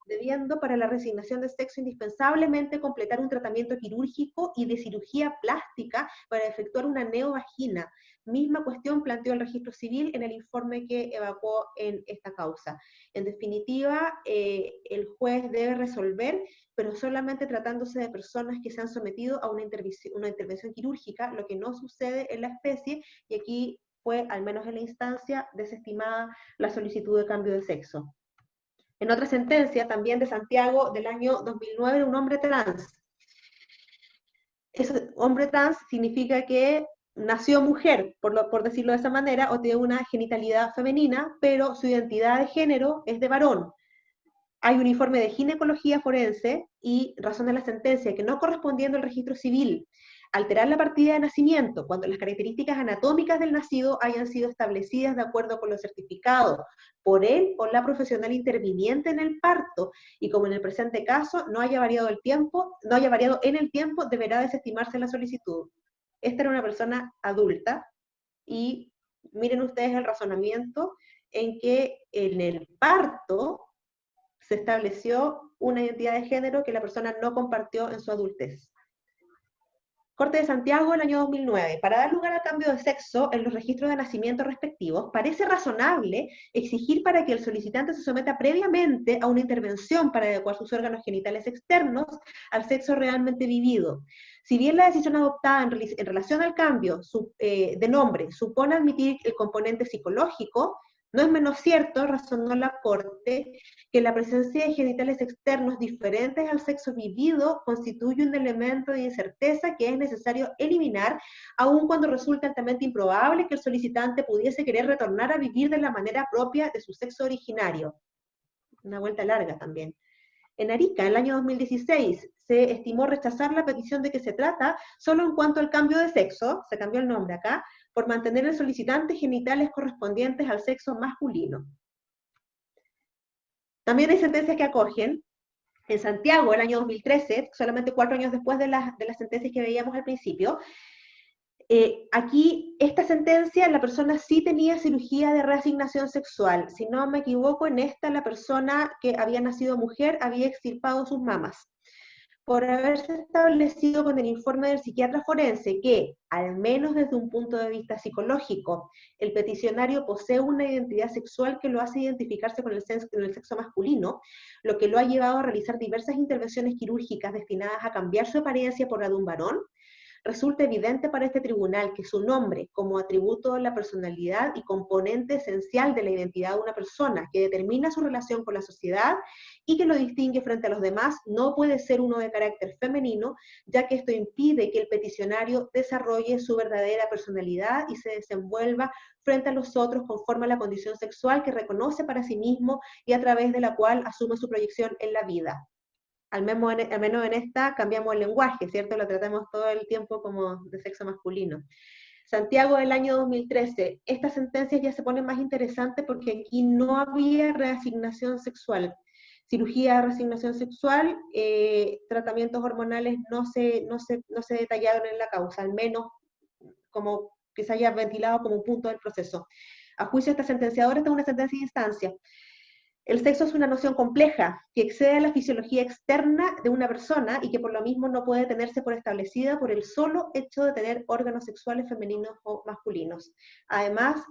debiendo para la reasignación de sexo indispensablemente completar un tratamiento quirúrgico y de cirugía plástica para efectuar una neovagina. Misma cuestión planteó el registro civil en el informe que evacuó en esta causa. En definitiva, el juez debe resolver, pero solamente tratándose de personas que se han sometido a una intervención quirúrgica, lo que no sucede en la especie, y aquí fue, al menos en la instancia, desestimada la solicitud de cambio de sexo. En otra sentencia, también de Santiago, del año 2009, un hombre trans. Ese hombre trans significa que nació mujer, por decirlo de esa manera, o tiene una genitalidad femenina, pero su identidad de género es de varón. Hay un informe de ginecología forense y razona la sentencia que no correspondiendo al registro civil, alterar la partida de nacimiento cuando las características anatómicas del nacido hayan sido establecidas de acuerdo con lo certificado por él o la profesional interviniente en el parto, y como en el presente caso no haya variado en el tiempo, deberá desestimarse la solicitud. Esta era una persona adulta, y miren ustedes el razonamiento en que en el parto se estableció una identidad de género que la persona no compartió en su adultez. Corte de Santiago, el año 2009. Para dar lugar al cambio de sexo en los registros de nacimiento respectivos, parece razonable exigir para que el solicitante se someta previamente a una intervención para adecuar sus órganos genitales externos al sexo realmente vivido. Si bien la decisión adoptada en relación al cambio de nombre supone admitir el componente psicológico, no es menos cierto, razonó la Corte, que la presencia de genitales externos diferentes al sexo vivido constituye un elemento de incerteza que es necesario eliminar, aun cuando resulta altamente improbable que el solicitante pudiese querer retornar a vivir de la manera propia de su sexo originario. Una vuelta larga también. En Arica, en el año 2016, se estimó rechazar la petición de que se trata solo en cuanto al cambio de sexo, se cambió el nombre acá, por mantener el solicitante genitales correspondientes al sexo masculino. También hay sentencias que acogen. En Santiago, el año 2013, solamente 4 años después de las sentencias que veíamos al principio, aquí, esta sentencia, la persona sí tenía cirugía de reasignación sexual. Si no me equivoco, en esta la persona que había nacido mujer había extirpado sus mamas. Por haberse establecido con el informe del psiquiatra forense que, al menos desde un punto de vista psicológico, el peticionario posee una identidad sexual que lo hace identificarse con el sexo masculino, lo que lo ha llevado a realizar diversas intervenciones quirúrgicas destinadas a cambiar su apariencia por la de un varón, resulta evidente para este tribunal que su nombre, como atributo de la personalidad y componente esencial de la identidad de una persona que determina su relación con la sociedad y que lo distingue frente a los demás, no puede ser uno de carácter femenino, ya que esto impide que el peticionario desarrolle su verdadera personalidad y se desenvuelva frente a los otros conforme a la condición sexual que reconoce para sí mismo y a través de la cual asume su proyección en la vida. Al menos en esta cambiamos el lenguaje, ¿cierto? Lo tratamos todo el tiempo como de sexo masculino. Santiago del año 2013, estas sentencias ya se ponen más interesantes porque aquí no había reasignación sexual. Cirugía de reasignación sexual, tratamientos hormonales no se detallaron en la causa, al menos como que se haya ventilado como un punto del proceso. A juicio de esta sentenciadora, esta es una sentencia de instancia. El sexo es una noción compleja que excede a la fisiología externa de una persona y que por lo mismo no puede tenerse por establecida por el solo hecho de tener órganos sexuales femeninos o masculinos. Además,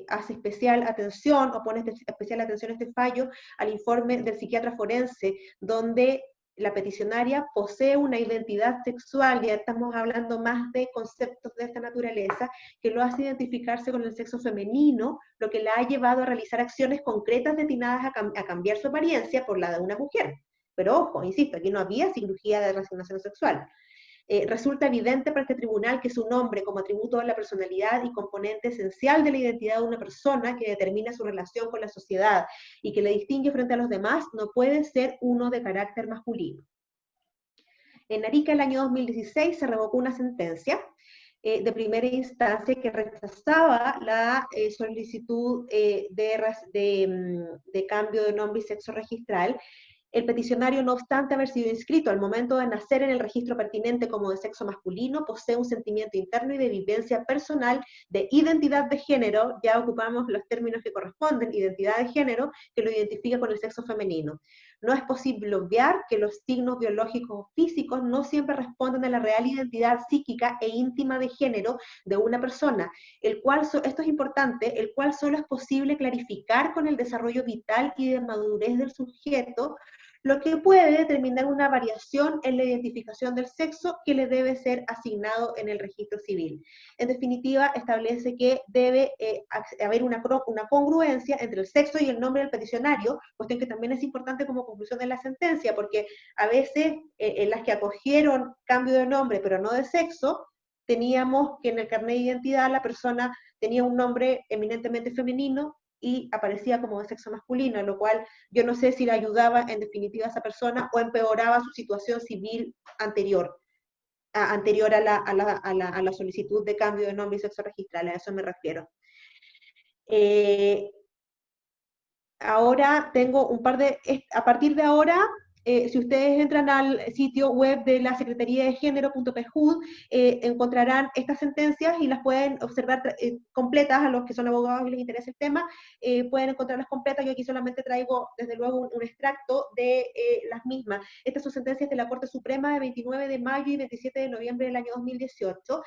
hace especial atención o pone especial atención a este fallo al informe del psiquiatra forense, donde la peticionaria posee una identidad sexual, ya estamos hablando más de conceptos de esta naturaleza, que lo hace identificarse con el sexo femenino, lo que la ha llevado a realizar acciones concretas destinadas a cambiar su apariencia por la de una mujer. Pero ojo, insisto, aquí no había cirugía de reasignación sexual. Resulta evidente para este tribunal que su nombre como atributo de la personalidad y componente esencial de la identidad de una persona que determina su relación con la sociedad y que le distingue frente a los demás no puede ser uno de carácter masculino. En Arica, el año 2016, se revocó una sentencia de primera instancia que rechazaba la solicitud de cambio de nombre y sexo registral. El peticionario, no obstante haber sido inscrito al momento de nacer en el registro pertinente como de sexo masculino, posee un sentimiento interno y de vivencia personal de identidad de género, ya ocupamos los términos que corresponden, identidad de género, que lo identifica con el sexo femenino. No es posible obviar que los signos biológicos o físicos no siempre responden a la real identidad psíquica e íntima de género de una persona, el cual, esto es importante, el cual solo es posible clarificar con el desarrollo vital y de madurez del sujeto, lo que puede determinar una variación en la identificación del sexo que le debe ser asignado en el registro civil. En definitiva, establece que debe haber una congruencia entre el sexo y el nombre del peticionario, cuestión que también es importante como conclusión de la sentencia, porque a veces en las que acogieron cambio de nombre pero no de sexo, teníamos que en el carnet de identidad la persona tenía un nombre eminentemente femenino y aparecía como de sexo masculino, lo cual yo no sé si le ayudaba en definitiva a esa persona o empeoraba su situación civil anterior a la solicitud de cambio de nombre y sexo registral, a eso me refiero. Ahora tengo un par de, a partir de ahora, si ustedes entran al sitio web de la Secretaría de Género.pjud, encontrarán estas sentencias y las pueden observar completas a los que son abogados y les interesa el tema, pueden encontrarlas completas. Yo aquí solamente traigo, desde luego, un extracto de las mismas. Estas son sentencias de la Corte Suprema de 29 de mayo y 27 de noviembre del año 2018.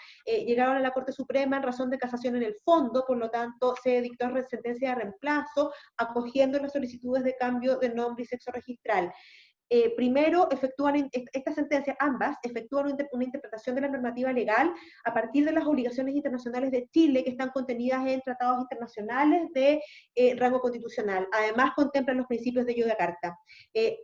Llegaron a la Corte Suprema en razón de casación en el fondo, por lo tanto, se dictó sentencia de reemplazo, acogiendo las solicitudes de cambio de nombre y sexo registral. Primero, estas sentencias, ambas, efectúan una interpretación de la normativa legal a partir de las obligaciones internacionales de Chile que están contenidas en tratados internacionales de rango constitucional. Además, contemplan los principios de Yogyakarta.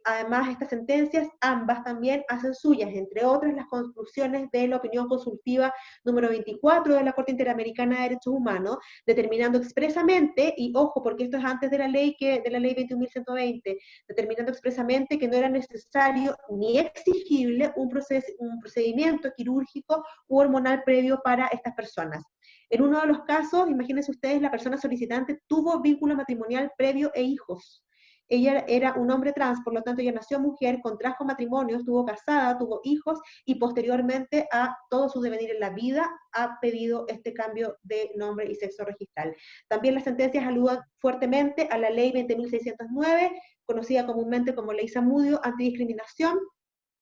Además, estas sentencias, ambas también hacen suyas, entre otras, las conclusiones de la opinión consultiva número 24 de la Corte Interamericana de Derechos Humanos, determinando expresamente, y ojo, porque esto es antes de la ley 21.120, determinando expresamente que no era necesario ni exigible un procedimiento quirúrgico u hormonal previo para estas personas. En uno de los casos, imagínense ustedes, la persona solicitante tuvo vínculo matrimonial previo e hijos. Ella era un hombre trans, por lo tanto ella nació mujer, contrajo matrimonio, estuvo casada, tuvo hijos y posteriormente a todo su devenir en la vida ha pedido este cambio de nombre y sexo registral. También las sentencias aluden fuertemente a la ley 20.609, conocida comúnmente como ley Zamudio, antidiscriminación.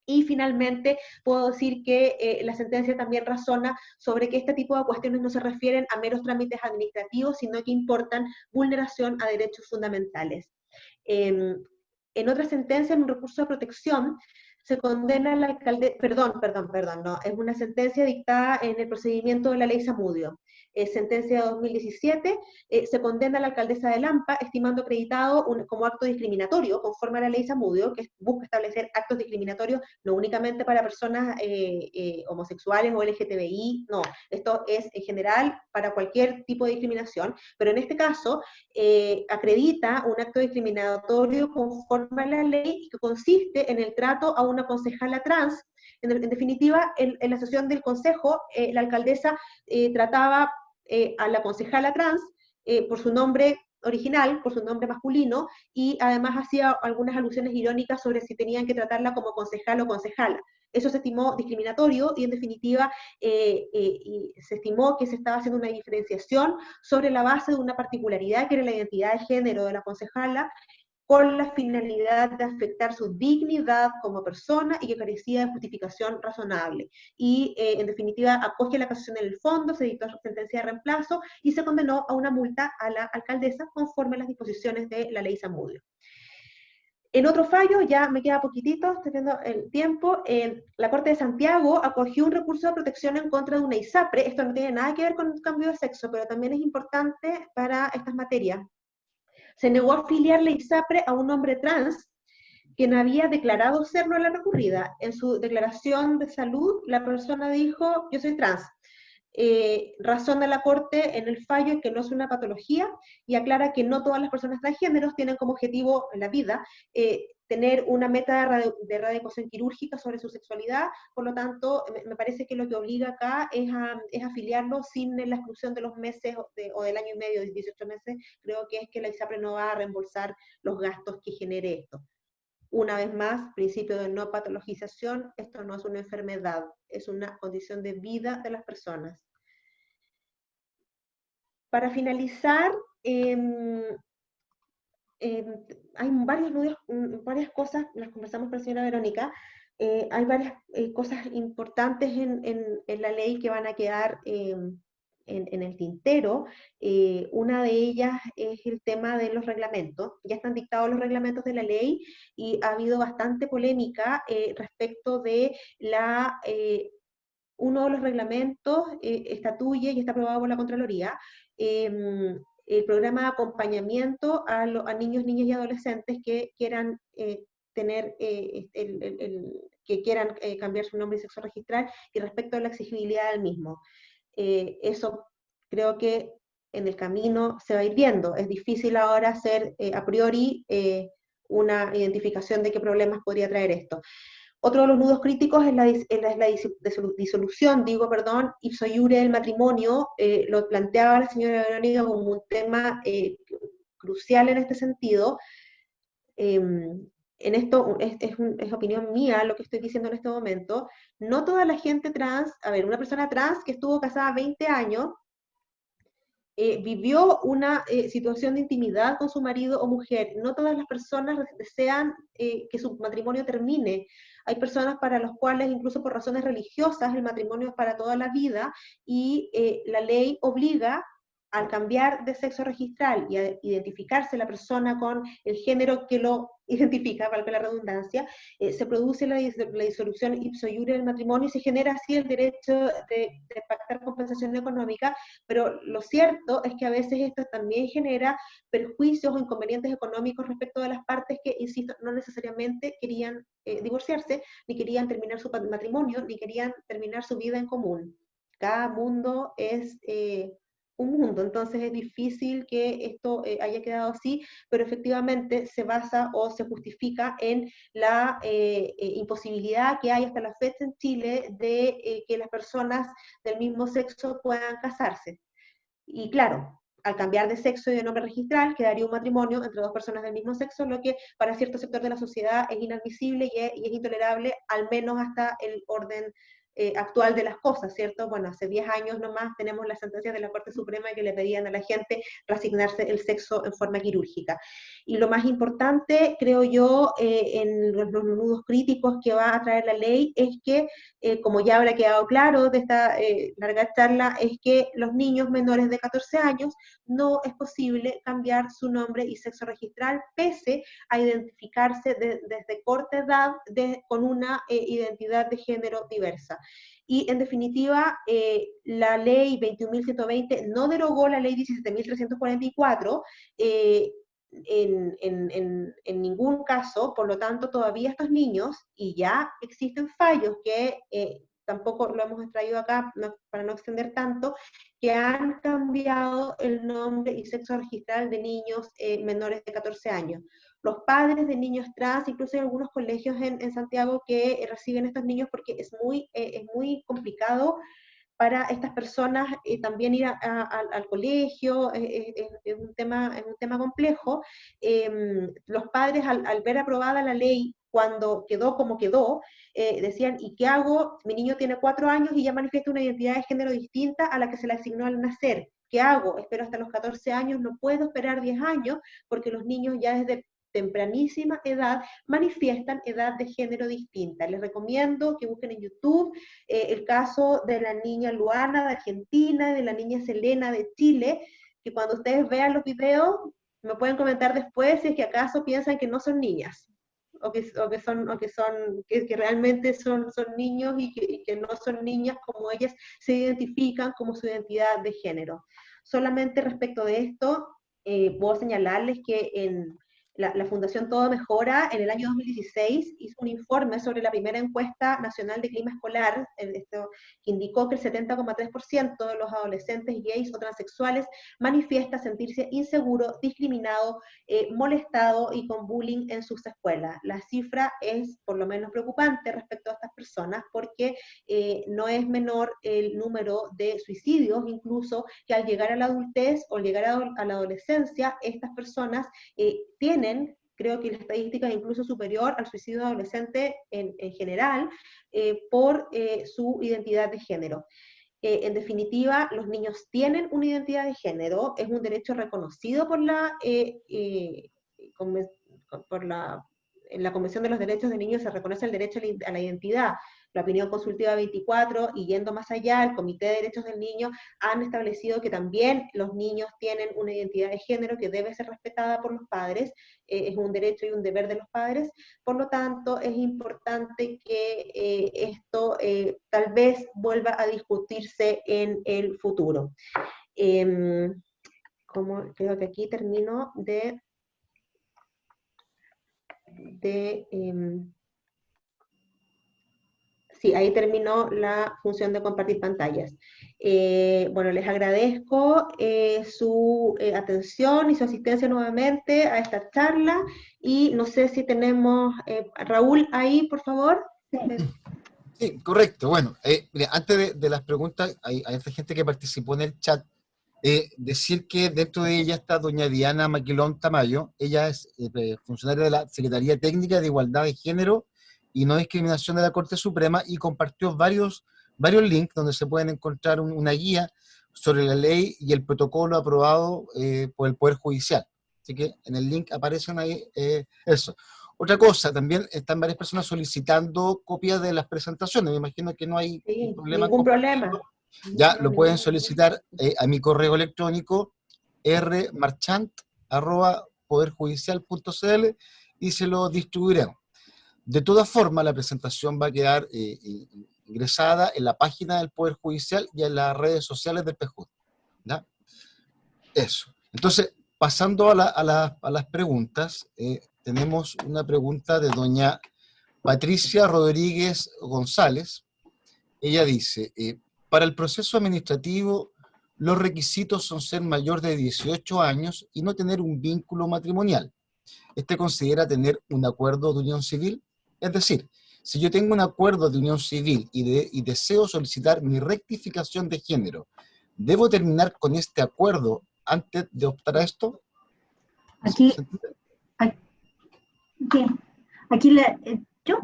Y finalmente puedo decir que la sentencia también razona sobre que este tipo de cuestiones no se refieren a meros trámites administrativos, sino que importan vulneración a derechos fundamentales. En otra sentencia, en un recurso de protección, se condena al alcalde, no, es una sentencia dictada en el procedimiento de la ley Zamudio. Sentencia de 2017, se condena a la alcaldesa de Lampa, estimando acreditado como acto discriminatorio, conforme a la ley Zamudio, que busca establecer actos discriminatorios no únicamente para personas homosexuales o LGTBI, no, esto es en general para cualquier tipo de discriminación, pero en este caso acredita un acto discriminatorio conforme a la ley que consiste en el trato a una concejala trans. En definitiva, en la sesión del consejo, la alcaldesa trataba a la concejala trans por su nombre original, por su nombre masculino, y además hacía algunas alusiones irónicas sobre si tenían que tratarla como concejal o concejala. Eso se estimó discriminatorio y en definitiva y se estimó que se estaba haciendo una diferenciación sobre la base de una particularidad que era la identidad de género de la concejala, con la finalidad de afectar su dignidad como persona y que carecía de justificación razonable. Y en definitiva acoge la casación en el fondo, se dictó sentencia de reemplazo y se condenó a una multa a la alcaldesa conforme a las disposiciones de la ley Zamudio. En otro fallo, ya me queda poquitito, estoy viendo el tiempo, la Corte de Santiago acogió un recurso de protección en contra de una ISAPRE. Esto no tiene nada que ver con el cambio de sexo, pero también es importante para estas materias. Se negó a afiliar la ISAPRE a un hombre trans quien había declarado serlo a la recurrida. En su declaración de salud, la persona dijo, yo soy trans. Razón de la Corte en el fallo que no es una patología y aclara que no todas las personas transgéneros tienen como objetivo en la vida tener una meta de erradicación quirúrgica sobre su sexualidad. Por lo tanto, me parece que lo que obliga acá es afiliarlo sin la exclusión de los meses o del año y medio, de 18 meses. Creo que es que la ISAPRE no va a reembolsar los gastos que genere esto. Una vez más, principio de no patologización, esto no es una enfermedad, es una condición de vida de las personas. Para finalizar, hay varias cosas, las conversamos con la señora Verónica, hay varias cosas importantes en la ley que van a quedar en el tintero. Una de ellas es el tema de los reglamentos. Ya están dictados los reglamentos de la ley y ha habido bastante polémica respecto de uno de los reglamentos estatuye y está aprobado por la Contraloría, el programa de acompañamiento a niños, niñas y adolescentes que quieran cambiar su nombre y sexo registral y respecto a la exigibilidad del mismo. Eso creo que en el camino se va a ir viendo. Es difícil ahora hacer a priori una identificación de qué problemas podría traer esto. Otro de los nudos críticos es la disolución, ipso iure del matrimonio. Lo planteaba la señora Verónica como un tema crucial en este sentido. En esto es opinión mía lo que estoy diciendo en este momento. No toda la gente trans, una persona trans que estuvo casada 20 años, vivió una situación de intimidad con su marido o mujer. No todas las personas desean que su matrimonio termine. Hay personas para las cuales, incluso por razones religiosas, el matrimonio es para toda la vida y la ley obliga al cambiar de sexo registral y a identificarse la persona con el género que lo identifica, valga la redundancia, se produce la disolución ipso iure del matrimonio y se genera así el derecho de pactar compensación económica, pero lo cierto es que a veces esto también genera perjuicios o inconvenientes económicos respecto de las partes que, insisto, no necesariamente querían divorciarse, ni querían terminar su matrimonio, ni querían terminar su vida en común. Cada mundo es un mundo, entonces es difícil que esto haya quedado así, pero efectivamente se basa o se justifica en la imposibilidad que hay hasta la fecha en Chile de que las personas del mismo sexo puedan casarse. Y claro, al cambiar de sexo y de nombre registral, quedaría un matrimonio entre dos personas del mismo sexo, lo que para cierto sector de la sociedad es inadmisible y es intolerable, al menos hasta el orden actual de las cosas, ¿cierto? Bueno, hace 10 años nomás tenemos las sentencias de la Corte Suprema que le pedían a la gente reasignarse el sexo en forma quirúrgica. Y lo más importante, creo yo, en los nudos críticos que va a traer la ley es que, como ya habrá quedado claro de esta larga charla, es que los niños menores de 14 años no es posible cambiar su nombre y sexo registral pese a identificarse desde corta edad con una identidad de género diversa. Y en definitiva, la ley 21.120 no derogó la ley 17.344 en ningún caso, por lo tanto todavía estos niños, y ya existen fallos que tampoco lo hemos traído acá para no extender tanto, que han cambiado el nombre y sexo registral de niños menores de 14 años. Los padres de niños trans, incluso hay algunos colegios en Santiago que reciben a estos niños porque es muy complicado para estas personas también ir al colegio, es un tema complejo. Los padres, al ver aprobada la ley cuando quedó como quedó, decían, ¿y qué hago? Mi niño tiene 4 años y ya manifiesta una identidad de género distinta a la que se le asignó al nacer. ¿Qué hago? Espero hasta los 14 años, no puedo esperar 10 años, porque los niños ya desde tempranísima edad manifiestan edad de género distinta. Les recomiendo que busquen en YouTube el caso de la niña Luana de Argentina, de la niña Selena de Chile, que cuando ustedes vean los videos me pueden comentar después si es que acaso piensan que no son niñas, que realmente son niños y que no son niñas como ellas se identifican como su identidad de género. Solamente respecto de esto, puedo señalarles que en la Fundación Todo Mejora, en el año 2016, hizo un informe sobre la primera encuesta nacional de clima escolar, que indicó que el 70,3% de los adolescentes gays o transexuales manifiesta sentirse inseguro, discriminado, molestado y con bullying en sus escuelas. La cifra es por lo menos preocupante respecto a estas personas, porque no es menor el número de suicidios, incluso, que al llegar a la adultez o al llegar a la adolescencia, estas personas tienen, creo que la estadística es incluso superior al suicidio adolescente en general, por su identidad de género. En definitiva, los niños tienen una identidad de género, es un derecho reconocido por en la Convención de los Derechos de Niños se reconoce el derecho a la identidad. La opinión consultiva 24, y yendo más allá, el Comité de Derechos del Niño han establecido que también los niños tienen una identidad de género que debe ser respetada por los padres, es un derecho y un deber de los padres. Por lo tanto, es importante que esto tal vez vuelva a discutirse en el futuro. Creo que aquí termino sí, ahí terminó la función de compartir pantallas. Bueno, les agradezco su atención y su asistencia nuevamente a esta charla, y no sé si tenemos Raúl ahí, por favor. Sí, correcto. Bueno, mira, antes de las preguntas, hay esta gente que participó en el chat. Decir que dentro de ella está doña Diana Maquilón Tamayo. Ella es funcionaria de la Secretaría Técnica de Igualdad de Género y No Discriminación de la Corte Suprema, y compartió varios links donde se pueden encontrar una guía sobre la ley y el protocolo aprobado por el Poder Judicial. Así que en el link aparecen ahí eso. Otra cosa, también están varias personas solicitando copias de las presentaciones. Me imagino que no hay ningún problema. Ya lo pueden solicitar a mi correo electrónico rmarchant@poderjudicial.cl y se lo distribuiremos. De todas formas, la presentación va a quedar ingresada en la página del Poder Judicial y en las redes sociales del PJUD. ¿Ya? Eso. Entonces, pasando a las preguntas, tenemos una pregunta de doña Patricia Rodríguez González. Ella dice, para el proceso administrativo, los requisitos son ser mayor de 18 años y no tener un vínculo matrimonial. ¿Este considera tener un acuerdo de unión civil? Es decir, si yo tengo un acuerdo de unión civil y deseo solicitar mi rectificación de género, ¿debo terminar con este acuerdo antes de optar a esto? Aquí ¿yo?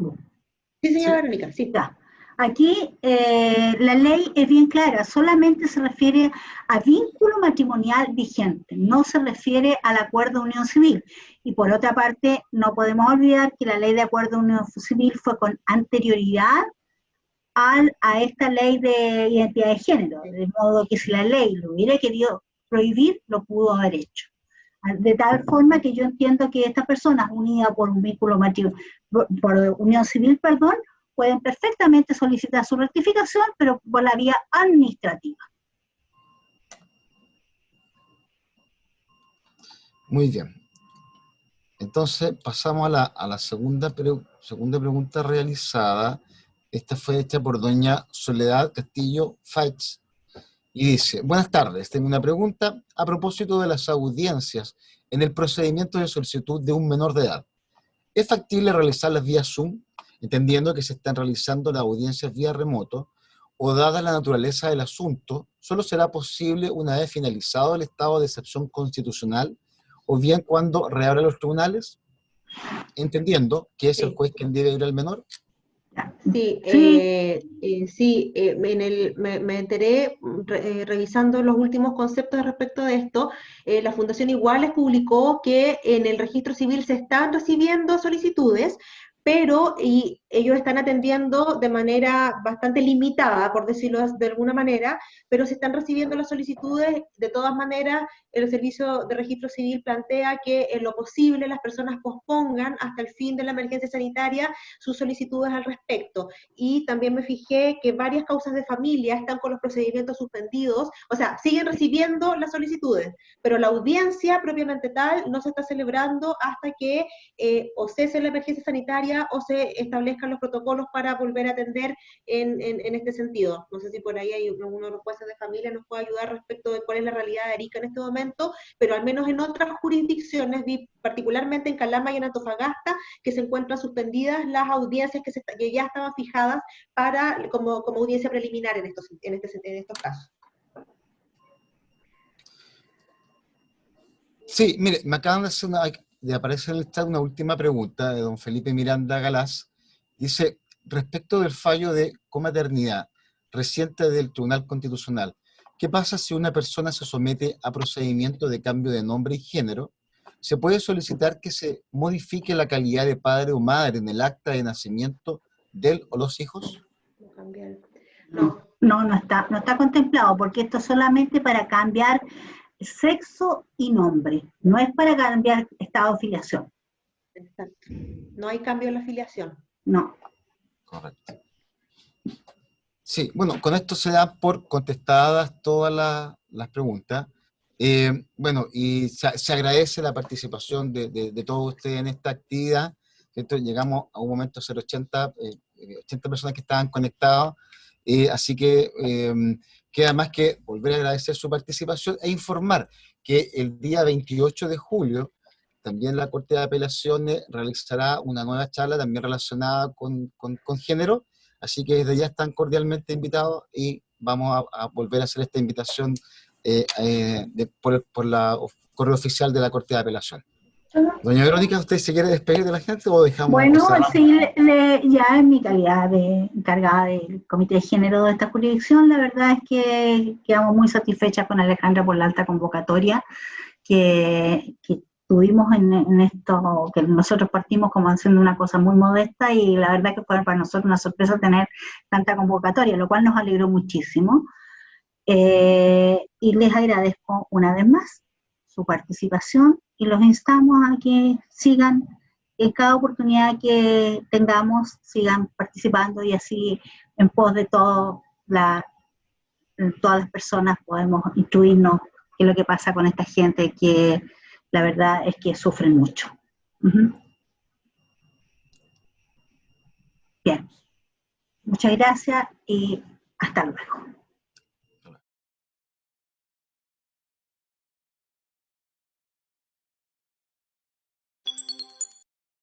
Sí, señora Verónica, sí. Ya. Aquí la ley es bien clara, solamente se refiere a vínculo matrimonial vigente, no se refiere al acuerdo de unión civil. Y por otra parte, no podemos olvidar que la ley de acuerdo de unión civil fue con anterioridad a esta ley de identidad de género, de modo que si la ley lo hubiera querido prohibir, lo pudo haber hecho. De tal forma que yo entiendo que estas personas unidas por un vínculo matrimonial, por unión civil, perdón, pueden perfectamente solicitar su rectificación, pero por la vía administrativa. Muy bien. Entonces, pasamos a la segunda pregunta realizada. Esta fue hecha por doña Soledad Castillo Faitz. Y dice, buenas tardes, tengo una pregunta a propósito de las audiencias en el procedimiento de solicitud de un menor de edad. ¿Es factible realizarlas vía Zoom, entendiendo que se están realizando las audiencias vía remoto, o dada la naturaleza del asunto, solo será posible una vez finalizado el estado de excepción constitucional, o bien cuando reabran los tribunales? entendiendo que es el Sí. juez quien debe ir al menor. Sí, Sí. me enteré revisando los últimos conceptos respecto de esto. La Fundación Iguales publicó que en el registro civil se están recibiendo solicitudes, pero ellos están atendiendo de manera bastante limitada, por decirlo de alguna manera, pero se están recibiendo las solicitudes. De todas maneras, el Servicio de Registro Civil plantea que en lo posible las personas pospongan hasta el fin de la emergencia sanitaria sus solicitudes al respecto. Y también me fijé que varias causas de familia están con los procedimientos suspendidos, o sea, siguen recibiendo las solicitudes, pero la audiencia propiamente tal no se está celebrando hasta que o cese la emergencia sanitaria o se establezcan los protocolos para volver a atender en este sentido. No sé si por ahí hay alguno de los jueces de familia nos puede ayudar respecto de cuál es la realidad de Arica en este momento, pero al menos en otras jurisdicciones, particularmente en Calama y en Antofagasta, que se encuentran suspendidas las audiencias que ya estaban fijadas como audiencia preliminar en estos casos. Sí, mire, me acaban de aparecer en el chat una última pregunta de don Felipe Miranda Galás. Dice, respecto del fallo de comaternidad reciente del Tribunal Constitucional, ¿qué pasa si una persona se somete a procedimiento de cambio de nombre y género? ¿Se puede solicitar que se modifique la calidad de padre o madre en el acta de nacimiento de él o los hijos? No está contemplado, porque esto es solamente para cambiar sexo y nombre, no es para cambiar estado de filiación. Exacto. No hay cambio en la filiación. No. Correcto. Sí, bueno, con esto se dan por contestadas todas las preguntas. Bueno, y se agradece la participación de todos ustedes en esta actividad. Entonces, llegamos a un momento a ser 80 personas que estaban conectadas, así que queda más que volver a agradecer su participación e informar que el día 28 de julio también la Corte de Apelaciones realizará una nueva charla también relacionada con género, así que desde ya están cordialmente invitados y vamos a volver a hacer esta invitación por la correo oficial de la Corte de Apelaciones. Doña Verónica, ¿usted se quiere despedir de la gente o dejamos? Bueno, o cerramos? sí, ya en mi calidad de encargada del Comité de Género de esta jurisdicción, la verdad es que quedamos muy satisfechas con Alejandra por la alta convocatoria que tuvimos en esto, que nosotros partimos como haciendo una cosa muy modesta, y la verdad que fue para nosotros una sorpresa tener tanta convocatoria, lo cual nos alegró muchísimo. Y les agradezco una vez más su participación y los instamos a que sigan en cada oportunidad que tengamos, sigan participando, y así en pos de todas las personas podemos instruirnos qué es lo que pasa con esta gente que la verdad es que sufren mucho. Bien, muchas gracias y hasta luego.